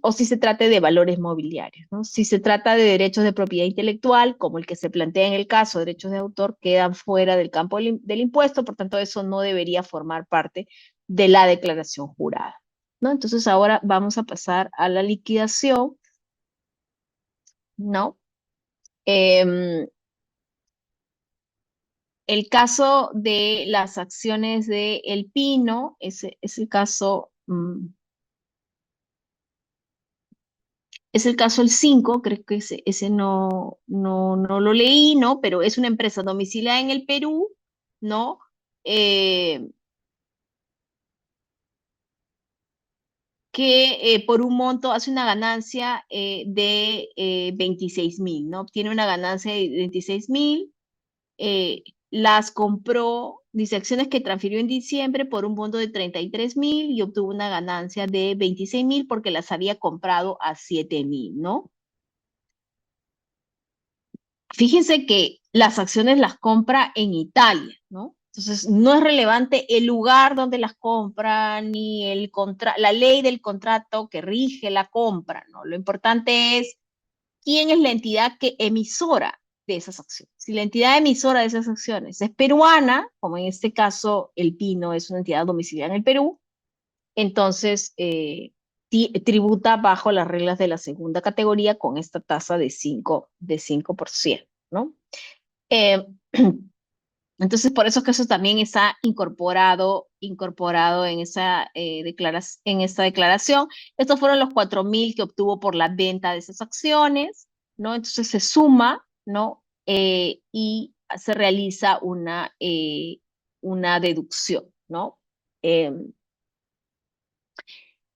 O si se trate de valores mobiliarios, ¿no? Si se trata de derechos de propiedad intelectual, como el que se plantea en el caso, derechos de autor, quedan fuera del campo del impuesto, por tanto eso no debería formar parte de la declaración jurada, ¿no? Entonces ahora vamos a pasar a la liquidación, ¿no? El caso de las acciones de El Pino, ese es el caso, es el caso el 5, creo que ese no lo leí, ¿no? Pero es una empresa domiciliada en el Perú, ¿no? Eh, que por un monto hace una ganancia de 26.000, ¿no? Obtiene una ganancia de 26.000, las compró, dice acciones que transfirió en diciembre por un monto de 33.000 y obtuvo una ganancia de 26.000 porque las había comprado a 7.000, ¿no? Fíjense que las acciones las compra en Italia, ¿no? Entonces, no es relevante el lugar donde las compra, ni la ley del contrato que rige la compra, ¿no? Lo importante es quién es la entidad emisora de esas acciones. Si la entidad emisora de esas acciones es peruana, como en este caso El Pino es una entidad domiciliada en el Perú, entonces tributa bajo las reglas de la segunda categoría con esta tasa de 5%, ¿no? Eh, entonces, por eso es que eso también está incorporado en en esta declaración. Estos fueron los 4.000 que obtuvo por la venta de esas acciones, ¿no? Entonces se suma, ¿no? Y se realiza una deducción, ¿no? Eh,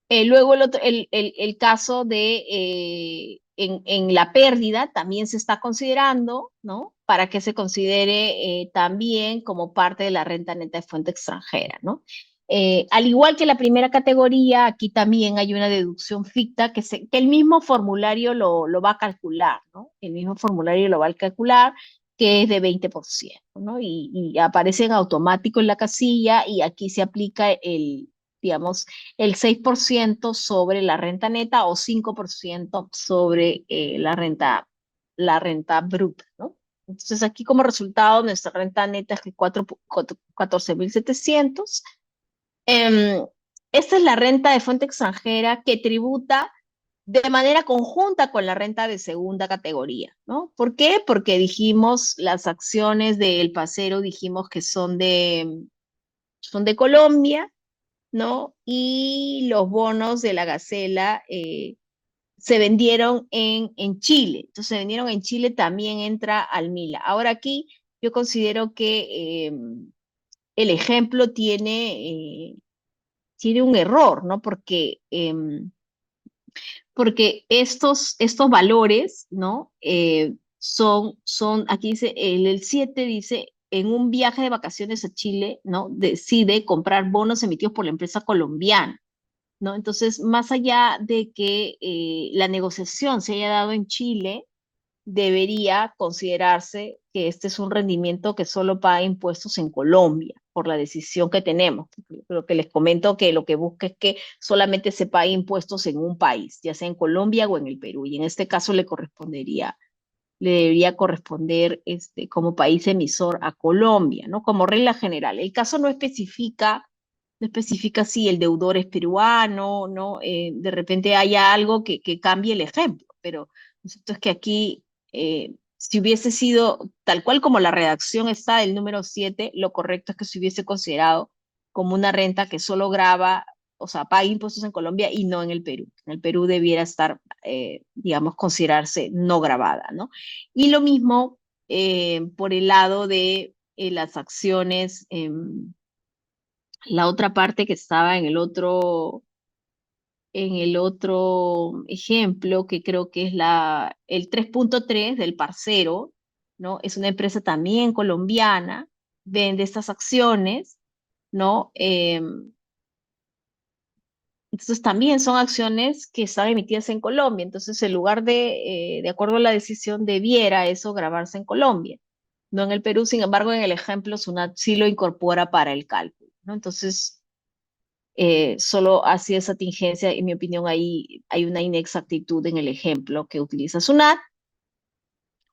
Luego el caso de en la pérdida también se está considerando, ¿no? Para que se considere también como parte de la renta neta de fuente extranjera, ¿no? Al igual que la primera categoría, aquí también hay una deducción ficta que el mismo formulario lo va a calcular, ¿no? El mismo formulario lo va a calcular, que es de 20%, ¿no? Y aparece en automático en la casilla y aquí se aplica digamos, el 6% sobre la renta neta o 5% sobre la renta bruta, ¿no? Entonces aquí como resultado nuestra renta neta es de 14.700. Esta es la renta de fuente extranjera que tributa de manera conjunta con la renta de segunda categoría, ¿no? ¿Por qué? Porque dijimos las acciones del Pacero, dijimos que son de Colombia, ¿no? Y los bonos de la Gacela se vendieron en Chile. Entonces, se vendieron en Chile, también entra al MILA. Ahora aquí yo considero que el ejemplo tiene un error, ¿no? Porque estos valores, ¿no? Aquí dice, el 7 dice, en un viaje de vacaciones a Chile, ¿no? Decide comprar bonos emitidos por la empresa colombiana, ¿no? Entonces, más allá de que la negociación se haya dado en Chile, debería considerarse que este es un rendimiento que solo paga impuestos en Colombia por la decisión que tenemos. Lo que les comento que lo que busca es que solamente se pague impuestos en un país, ya sea en Colombia o en el Perú, y en este caso le debería corresponder como país emisor a Colombia, ¿no? Como regla general. El caso no especifica si el deudor es peruano, ¿no? De repente haya algo que cambie el ejemplo, pero lo cierto es que aquí, si hubiese sido tal cual como la redacción está del número 7, lo correcto es que se hubiese considerado como una renta que solo grava, o sea, paga impuestos en Colombia y no en el Perú. En el Perú debiera estar, digamos, considerarse no grabada, ¿no? Y lo mismo por el lado de las acciones, la otra parte que estaba en el otro ejemplo, que creo que es el 3.3 del Parcero, ¿no? Es una empresa también colombiana, vende estas acciones, ¿no? Entonces también son acciones que están emitidas en Colombia. Entonces, en lugar de acuerdo a la decisión, debiera eso grabarse en Colombia, no en el Perú. Sin embargo, en el ejemplo, SUNAT sí lo incorpora para el cálculo, ¿no? Entonces, solo hacía esa tingencia. En mi opinión, ahí hay una inexactitud en el ejemplo que utiliza SUNAT,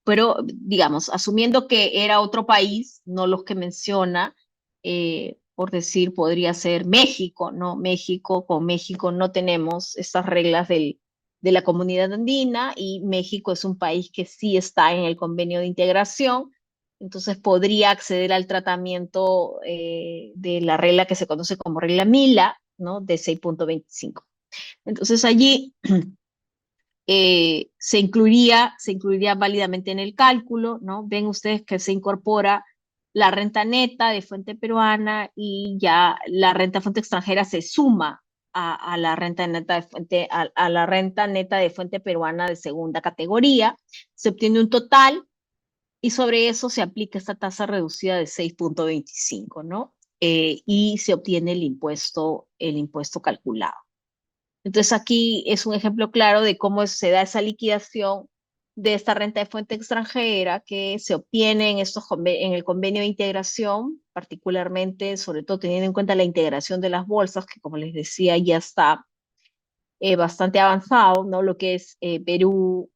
pero digamos, asumiendo que era otro país, no los que menciona, por decir, podría ser México, ¿no? México, con México no tenemos estas reglas de la comunidad andina, y México es un país que sí está en el convenio de integración, entonces podría acceder al tratamiento de la regla que se conoce como regla Mila, ¿no? De 6.25. Entonces allí se incluiría válidamente en el cálculo, ¿no? Ven ustedes que se incorpora la renta neta de fuente peruana, y ya la renta fuente extranjera se suma a la renta neta de fuente, a la renta neta de fuente peruana de segunda categoría. Se obtiene un total y sobre eso se aplica esta tasa reducida de 6.25, ¿no? Y se obtiene el impuesto calculado. Entonces aquí es un ejemplo claro de cómo se da esa liquidación de esta renta de fuente extranjera que se obtiene en el convenio de integración, particularmente, sobre todo teniendo en cuenta la integración de las bolsas, que como les decía ya está bastante avanzado, ¿no? Lo que es Perú,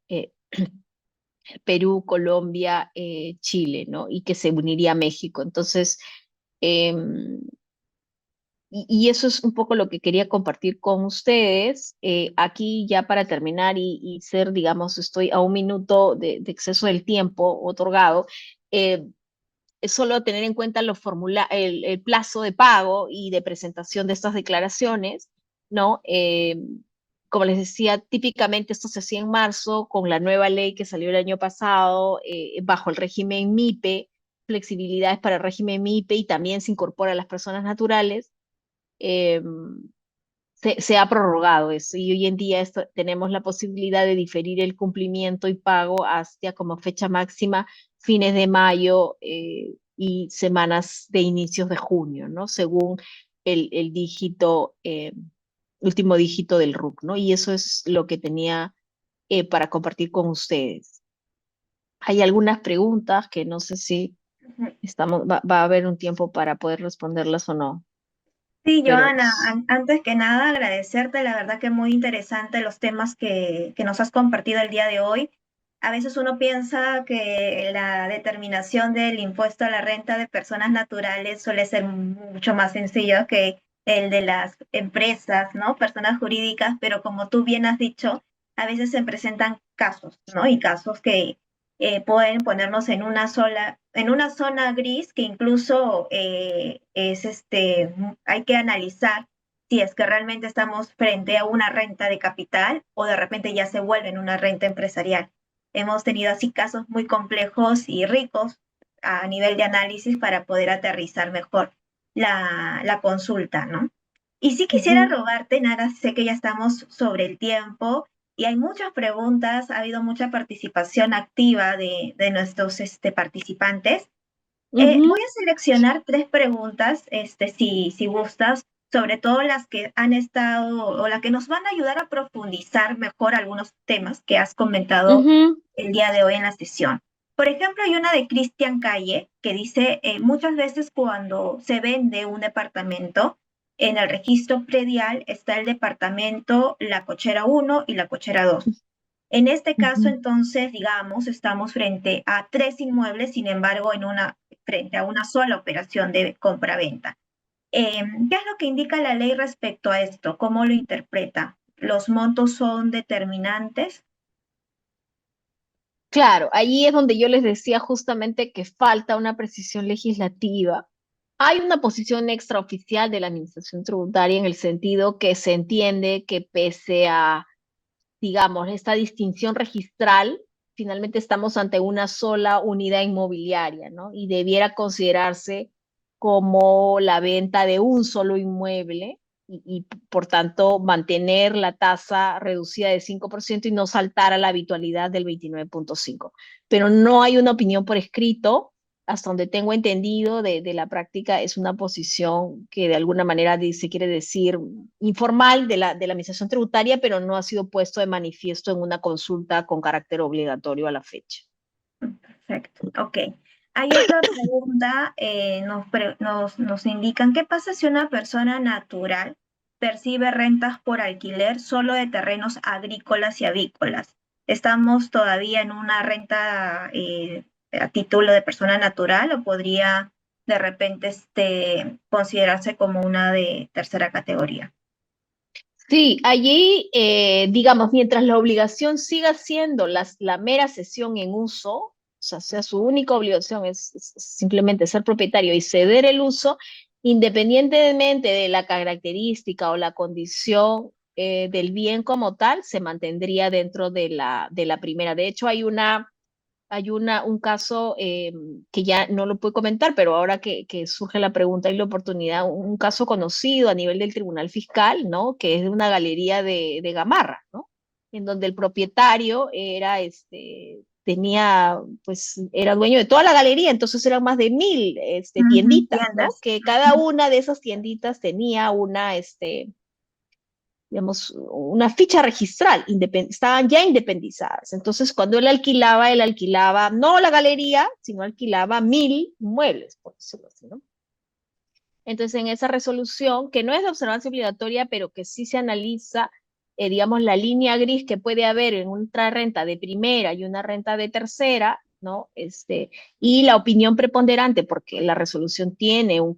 Colombia, Chile, ¿no? Y que se uniría a México. Entonces, em, y eso es un poco lo que quería compartir con ustedes. Aquí ya para terminar y ser, digamos, estoy a un minuto de exceso del tiempo otorgado. eh, es solo tener en cuenta el plazo de pago y de presentación de estas declaraciones, ¿no? Como les decía, típicamente esto se hacía en marzo con la nueva ley que salió el año pasado, bajo el régimen MIPE, flexibilidades para el régimen MIPE, y también se incorpora a las personas naturales. eh, se ha prorrogado eso, y hoy en día tenemos la posibilidad de diferir el cumplimiento y pago hasta como fecha máxima fines de mayo, y semanas de inicios de junio, ¿no? Según el último dígito del RUC, ¿no? Y eso es lo que tenía para compartir con ustedes. Hay algunas preguntas que no sé si va a haber un tiempo para poder responderlas o no, Sí, pero Joana, antes que nada agradecerte, la verdad que muy interesante los temas que nos has compartido el día de hoy. A veces uno piensa que la determinación del impuesto a la renta de personas naturales suele ser mucho más sencillo que el de las empresas, ¿no? Personas jurídicas, pero como tú bien has dicho, a veces se presentan casos, ¿no? Y casos que pueden ponernos en una zona gris que incluso hay que analizar si es que realmente estamos frente a una renta de capital o de repente ya se vuelve en una renta empresarial. Hemos tenido así casos muy complejos y ricos a nivel de análisis para poder aterrizar mejor la consulta, ¿no? Y sí quisiera ujú. robarte, Nara, sé que ya estamos sobre el tiempo, y hay muchas preguntas, ha habido mucha participación activa de nuestros participantes. Voy Ujú. a seleccionar tres preguntas, si gustas, sobre todo las que han estado o las que nos van a ayudar a profundizar mejor algunos temas que has comentado Ujú. el día de hoy en la sesión. Por ejemplo, hay una de Cristian Calle que dice, muchas veces cuando se vende un departamento, en el registro predial está el departamento La Cochera 1 y La Cochera 2. En este caso, Ujú. entonces, digamos, estamos frente a tres inmuebles, sin embargo, frente a una sola operación de compra-venta. ¿Qué es lo que indica la ley respecto a esto? ¿Cómo lo interpreta? ¿Los montos son determinantes? Claro, allí es donde yo les decía justamente que falta una precisión legislativa. Hay una posición extraoficial de la Administración Tributaria en el sentido que se entiende que pese a, digamos, esta distinción registral, finalmente estamos ante una sola unidad inmobiliaria, ¿no? Y debiera considerarse como la venta de un solo inmueble y por tanto mantener la tasa reducida de 5% y no saltar a la habitualidad del 29.5%. Pero no hay una opinión por escrito, hasta donde tengo entendido de la práctica, es una posición que de alguna manera se quiere decir informal de la Administración Tributaria, pero no ha sido puesto de manifiesto en una consulta con carácter obligatorio a la fecha. Perfecto, ok. Hay otra pregunta, nos indican, ¿qué pasa si una persona natural percibe rentas por alquiler solo de terrenos agrícolas y avícolas? ¿Estamos todavía en una renta a título de persona natural o podría de repente considerarse como una de tercera categoría? Sí, allí, digamos, mientras la obligación siga siendo la mera cesión en uso, o sea, su única obligación es simplemente ser propietario y ceder el uso, independientemente de la característica o la condición del bien como tal, se mantendría dentro de la primera. De hecho, un caso que ya no lo puedo comentar, pero ahora que surge la pregunta y la oportunidad, un caso conocido a nivel del Tribunal Fiscal, ¿no? Que es de una galería de Gamarra, ¿no? En donde el propietario tenía, pues, era dueño de toda la galería, entonces eran más de 1.000 tienditas, ¿no? Tiendas. Que cada una de esas tienditas tenía digamos, una ficha registral, estaban ya independizadas. Entonces, cuando él alquilaba no la galería, sino alquilaba 1.000 muebles, por decirlo así, ¿no? Entonces, en esa resolución, que no es de observancia obligatoria, pero que sí se analiza, digamos, la línea gris que puede haber en una renta de primera y una renta de tercera, ¿no? Y la opinión preponderante, porque la resolución tiene un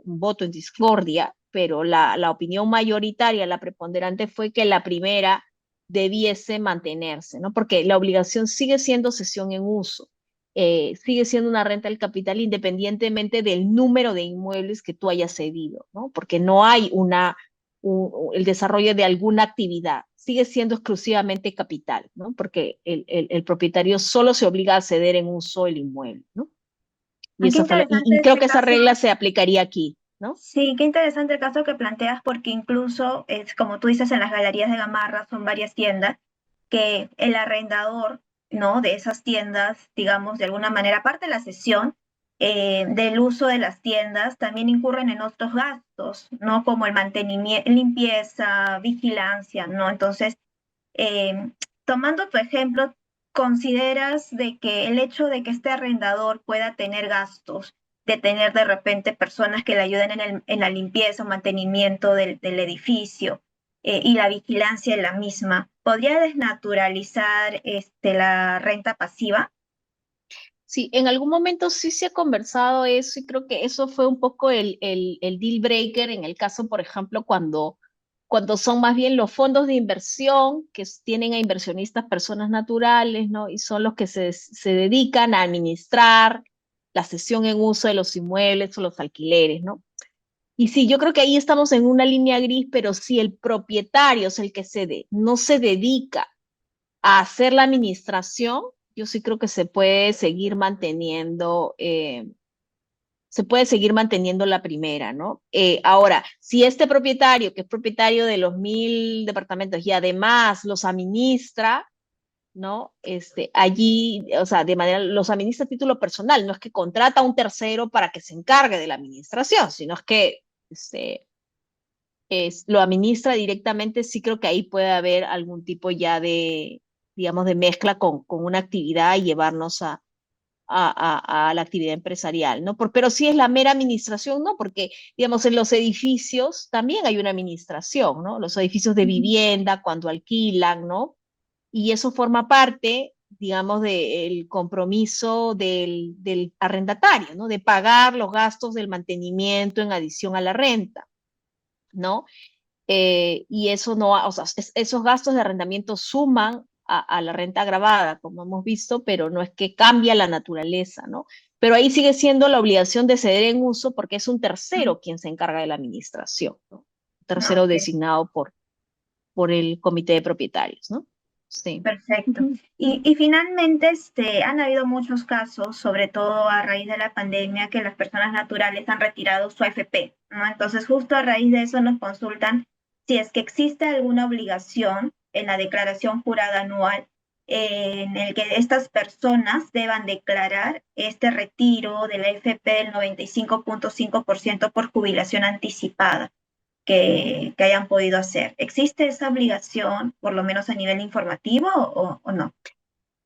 voto en discordia, pero la opinión mayoritaria, la preponderante, fue que la primera debiese mantenerse, ¿no? Porque la obligación sigue siendo cesión en uso. Sigue siendo una renta del capital independientemente del número de inmuebles que tú hayas cedido, ¿no? Porque no hay el desarrollo de alguna actividad, sigue siendo exclusivamente capital, ¿no? Porque el propietario solo se obliga a ceder en uso el inmueble, ¿no? Y, Qué interesante y creo este que esa caso. regla se aplicaría aquí, ¿no? Sí, qué interesante el caso que planteas, porque incluso, es como tú dices, en las galerías de Gamarra son varias tiendas que el arrendador, ¿no? De esas tiendas, digamos, de alguna manera, aparte de la cesión del uso de las tiendas, también incurren en otros gastos, ¿no? Como el mantenimiento, limpieza, vigilancia, ¿no? Entonces, eh, tomando tu ejemplo, ¿consideras de que el hecho de que este arrendador pueda tener gastos, de tener de repente personas que le ayuden en la limpieza o mantenimiento del edificio y la vigilancia en la misma, podría desnaturalizar la renta pasiva? Sí, en algún momento sí se ha conversado eso y creo que eso fue un poco el deal breaker en el caso, por ejemplo, cuando son más bien los fondos de inversión que tienen a inversionistas personas naturales, ¿no? Y son los que se dedican a administrar la cesión en uso de los inmuebles o los alquileres, ¿no? Y sí, yo creo que ahí estamos en una línea gris, pero si el propietario es el que cede, no se dedica a hacer la administración, yo sí creo que se puede seguir manteniendo la primera, ¿no? Ahora, si este propietario, que es propietario de los 1.000 departamentos y además los administra, ¿no? Allí, o sea, los administra a título personal, no es que contrata a un tercero para que se encargue de la administración, sino es que lo administra directamente, sí creo que ahí puede haber algún tipo ya digamos, de mezcla con una actividad y llevarnos a la actividad empresarial, ¿no? Pero si es la mera administración, ¿no? Porque, digamos, en los edificios también hay una administración, ¿no? Los edificios de vivienda, cuando alquilan, ¿no? Y eso forma parte, digamos, del compromiso del arrendatario, ¿no? De pagar los gastos del mantenimiento en adición a la renta, ¿no? Y eso no, o sea, esos gastos de arrendamiento suman a la renta agravada, como hemos visto, pero no es que cambia la naturaleza, ¿no? Pero ahí sigue siendo la obligación de ceder en uso porque es un tercero quien se encarga de la administración, ¿no? Un No, tercero ok. designado por el comité de propietarios, ¿no? Sí. Perfecto. Y finalmente, han habido muchos casos, sobre todo a raíz de la pandemia, que las personas naturales han retirado su AFP, ¿no? Entonces, justo a raíz de eso nos consultan si es que existe alguna obligación en la declaración jurada anual en el que estas personas deban declarar este retiro de la AFP del 95.5% por jubilación anticipada que hayan podido hacer. ¿Existe esa obligación, por lo menos a nivel informativo, o no?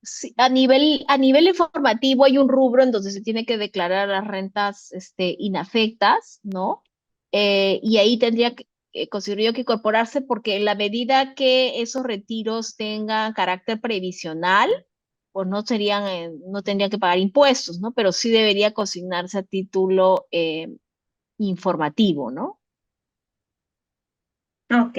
Sí, a nivel informativo hay un rubro en donde se tiene que declarar las rentas inafectas, ¿no? Y ahí tendría que, considero yo que incorporarse porque en la medida que esos retiros tengan carácter previsional, pues no serían, no tendrían que pagar impuestos, ¿no? Pero sí debería consignarse a título informativo, ¿no? Ok.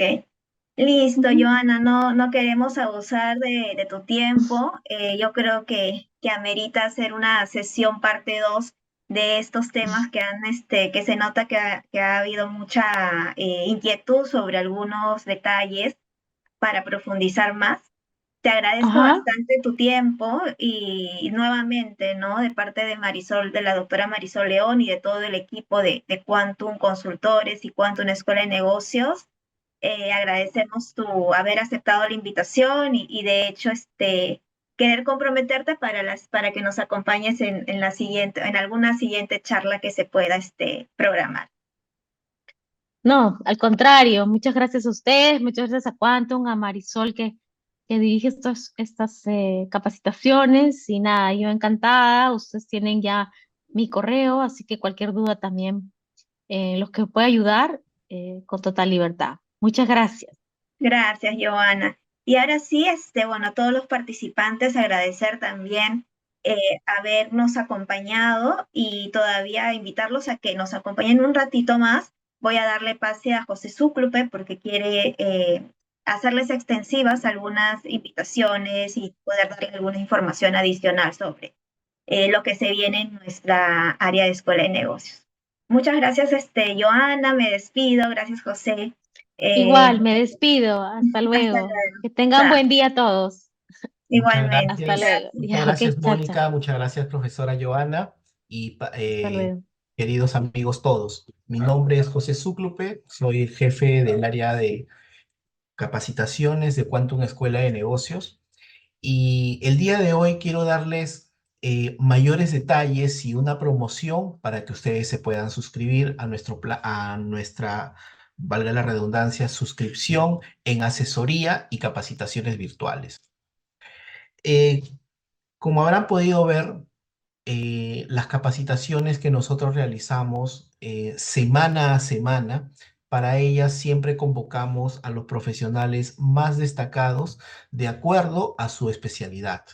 Listo, Ujú. Joana, no queremos abusar de tu tiempo. Yo creo que amerita hacer una sesión parte 2 de estos temas que se nota que ha habido mucha inquietud sobre algunos detalles para profundizar más. Te agradezco Ajá. bastante tu tiempo y nuevamente, ¿no? De parte de Marisol, de la doctora Marisol León y de todo el equipo de Quantum Consultores y Quantum Escuela de Negocios, agradecemos tu haber aceptado la invitación y de hecho, querer comprometerte para que nos acompañes en la siguiente, en alguna siguiente charla que se pueda, programar. No, al contrario, muchas gracias a ustedes, muchas gracias a Quantum, a Marisol que dirige estas capacitaciones y nada, yo encantada, ustedes tienen ya mi correo, así que cualquier duda también, los que pueda ayudar, con total libertad. Muchas gracias. Gracias, Joana. Y ahora sí, bueno, a todos los participantes agradecer también habernos acompañado y todavía invitarlos a que nos acompañen un ratito más. Voy a darle pase a José Súclupe porque quiere hacerles extensivas algunas invitaciones y poder darle alguna información adicional sobre lo que se viene en nuestra área de Escuela de Negocios. Muchas gracias, Joana, me despido. Gracias, José. Eh, Igual, me despido, hasta hasta luego. luego. Que tengan Chao. buen día todos. Igualmente. Hasta luego. Gracias. muchas Ya, ok, gracias chao, chao. Mónica, muchas gracias profesora Joana y Hasta luego. queridos amigos todos. Mi nombre es José Zúclupe, soy el jefe del área de capacitaciones de Quantum Escuela de Negocios. Y el día de hoy quiero darles mayores detalles y una promoción para que ustedes se puedan suscribir a a nuestra, valga la redundancia, suscripción en asesoría y capacitaciones virtuales. Eh, Como habrán podido ver, las capacitaciones que nosotros realizamos semana a semana, para ellas siempre convocamos a los profesionales más destacados de acuerdo a su especialidad,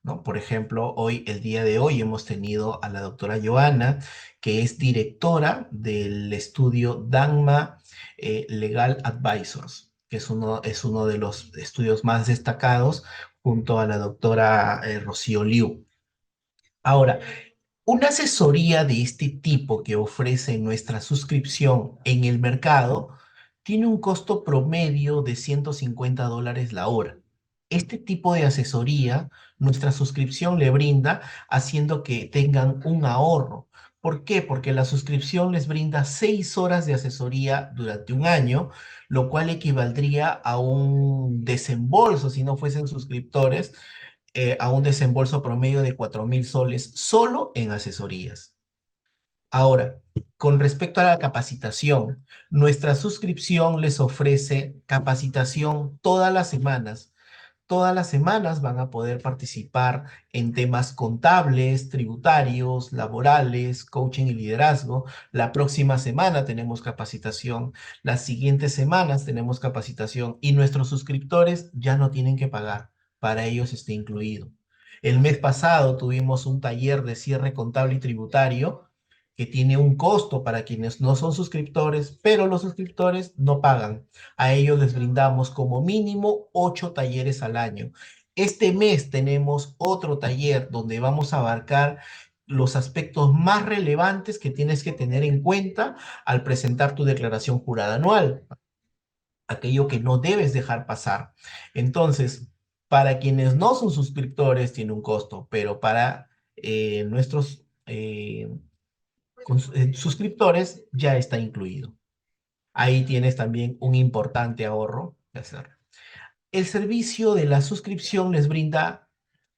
¿no? Por ejemplo, el día de hoy hemos tenido a la doctora Joana, que es directora del estudio Danma Legal Advisors, que es uno de los estudios más destacados junto a la doctora Rocío Liu. Ahora, una asesoría de este tipo que ofrece nuestra suscripción en el mercado tiene un costo promedio de $150 la hora. Este tipo de asesoría, nuestra suscripción le brinda haciendo que tengan un ahorro. ¿Por qué? Porque la suscripción les brinda 6 horas de asesoría durante un año, lo cual equivaldría a un desembolso si no fuesen suscriptores a un desembolso promedio de 4.000 soles solo en asesorías. Ahora, con respecto a la capacitación, nuestra suscripción les ofrece capacitación todas las semanas. Todas las semanas van a poder participar en temas contables, tributarios, laborales, coaching y liderazgo. La próxima semana tenemos capacitación, las siguientes semanas tenemos capacitación y nuestros suscriptores ya no tienen que pagar. Para ellos está incluido. El mes pasado tuvimos un taller de cierre contable y tributario que tiene un costo para quienes no son suscriptores, pero los suscriptores no pagan. A ellos les brindamos como mínimo 8 talleres al año. Este mes tenemos otro taller donde vamos a abarcar los aspectos más relevantes que tienes que tener en cuenta al presentar tu declaración jurada anual, aquello que no debes dejar pasar. Entonces, Para quienes no son suscriptores tiene un costo, pero para nuestros suscriptores ya está incluido. Ahí tienes también un importante ahorro de hacer. El servicio de la suscripción les brinda,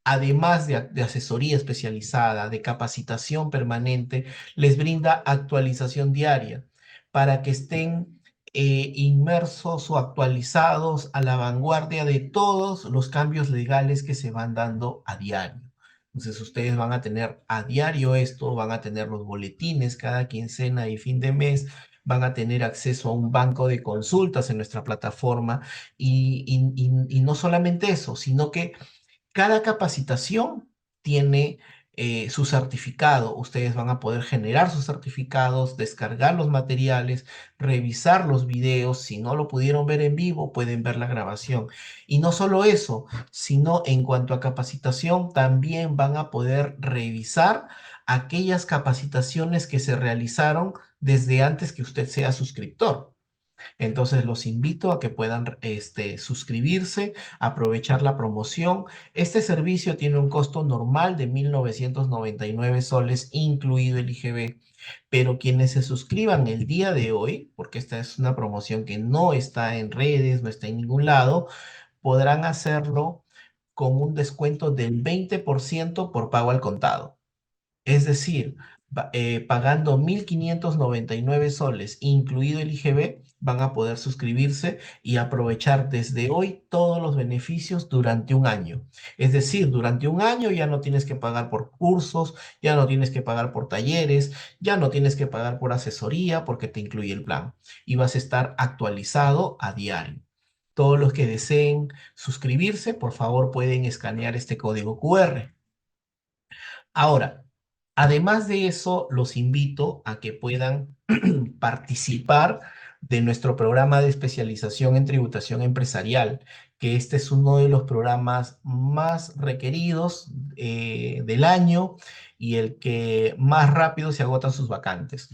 además de asesoría especializada, de capacitación permanente, les brinda actualización diaria para que estén inmersos o actualizados a la vanguardia de todos los cambios legales que se van dando a diario. Entonces ustedes van a tener a diario esto, van a tener los boletines cada quincena y fin de mes, van a tener acceso a un banco de consultas en nuestra plataforma y no solamente eso, sino que cada capacitación tiene su certificado. Ustedes van a poder generar sus certificados, descargar los materiales, revisar los videos. Si no lo pudieron ver en vivo, pueden ver la grabación. Y no solo eso, sino en cuanto a capacitación, también van a poder revisar aquellas capacitaciones que se realizaron desde antes que usted sea suscriptor. Entonces los invito a que puedan suscribirse, aprovechar la promoción. Este servicio tiene un costo normal de 1.999 soles, incluido el IGB. Pero quienes se suscriban el día de hoy, porque esta es una promoción que no está en redes, no está en ningún lado, podrán hacerlo con un descuento del 20% por pago al contado. Es decir, pagando 1.599 soles, incluido el IGB, van a poder suscribirse y aprovechar desde hoy todos los beneficios durante un año. Es decir, durante un año ya no tienes que pagar por cursos, ya no tienes que pagar por talleres, ya no tienes que pagar por asesoría porque te incluye el plan y vas a estar actualizado a diario. Todos los que deseen suscribirse, por favor, pueden escanear este código QR. Ahora, además de eso, los invito a que puedan participar de nuestro programa de especialización en tributación empresarial, que este es uno de los programas más requeridos del año y el que más rápido se agotan sus vacantes.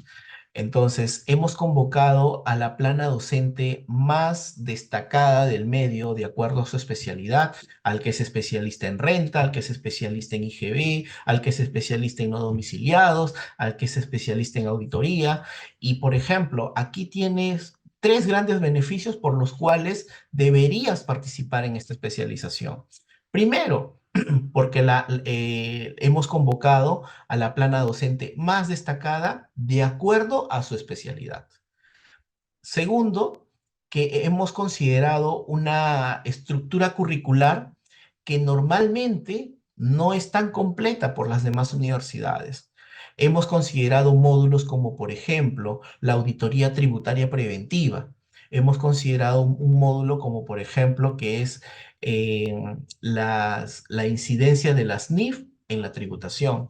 Entonces, hemos convocado a la plana docente más destacada del medio de acuerdo a su especialidad, al que es especialista en renta, al que es especialista en IGB, al que es especialista en no domiciliados, al que es especialista en auditoría. Y, por ejemplo, aquí tienes tres grandes beneficios por los cuales deberías participar en esta especialización. Primero, porque hemos convocado a la plana docente más destacada de acuerdo a su especialidad. Segundo, que hemos considerado una estructura curricular que normalmente no es tan completa por las demás universidades. Hemos considerado módulos como, por ejemplo, la auditoría tributaria preventiva. Hemos considerado un módulo como, por ejemplo, que es la incidencia de las NIF en la tributación.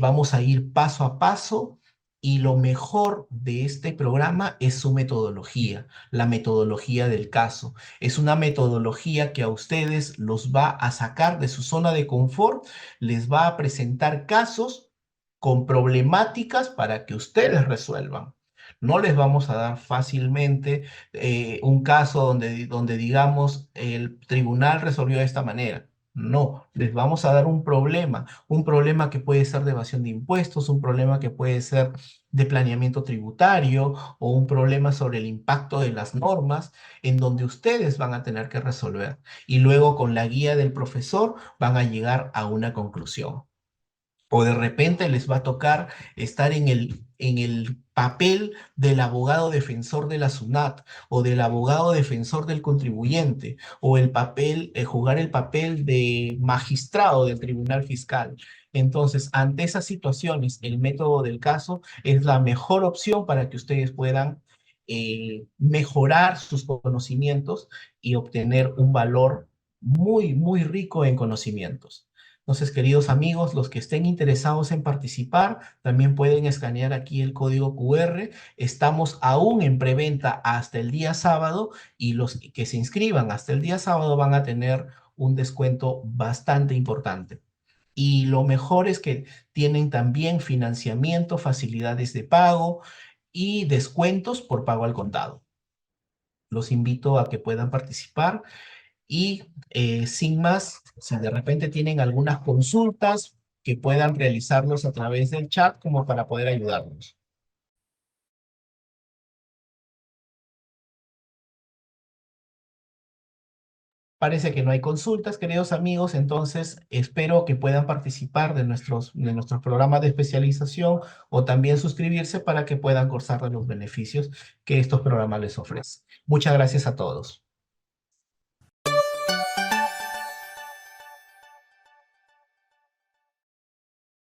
Vamos a ir paso a paso y lo mejor de este programa es su metodología, la metodología del caso. Es una metodología que a ustedes los va a sacar de su zona de confort, les va a presentar casos con problemáticas para que ustedes resuelvan. No les vamos a dar fácilmente un caso donde digamos el tribunal resolvió de esta manera. No, les vamos a dar un problema que puede ser de evasión de impuestos, un problema que puede ser de planeamiento tributario o un problema sobre el impacto de las normas en donde ustedes van a tener que resolver. Y luego con la guía del profesor van a llegar a una conclusión. O de repente les va a tocar estar en el papel del abogado defensor de la SUNAT o del abogado defensor del contribuyente o jugar el papel de magistrado del tribunal fiscal. Entonces, ante esas situaciones, el método del caso es la mejor opción para que ustedes puedan mejorar sus conocimientos y obtener un valor muy, muy rico en conocimientos. Entonces, queridos amigos, los que estén interesados en participar, también pueden escanear aquí el código QR. Estamos aún en preventa hasta el día sábado y los que se inscriban hasta el día sábado van a tener un descuento bastante importante. Y lo mejor es que tienen también financiamiento, facilidades de pago y descuentos por pago al contado. Los invito a que puedan participar. Y sin más, si de repente tienen algunas consultas, que puedan realizarlos a través del chat como para poder ayudarnos. Parece que no hay consultas, queridos amigos, entonces espero que puedan participar de nuestros programas de especialización o también suscribirse para que puedan gozar de los beneficios que estos programas les ofrecen. Muchas gracias a todos.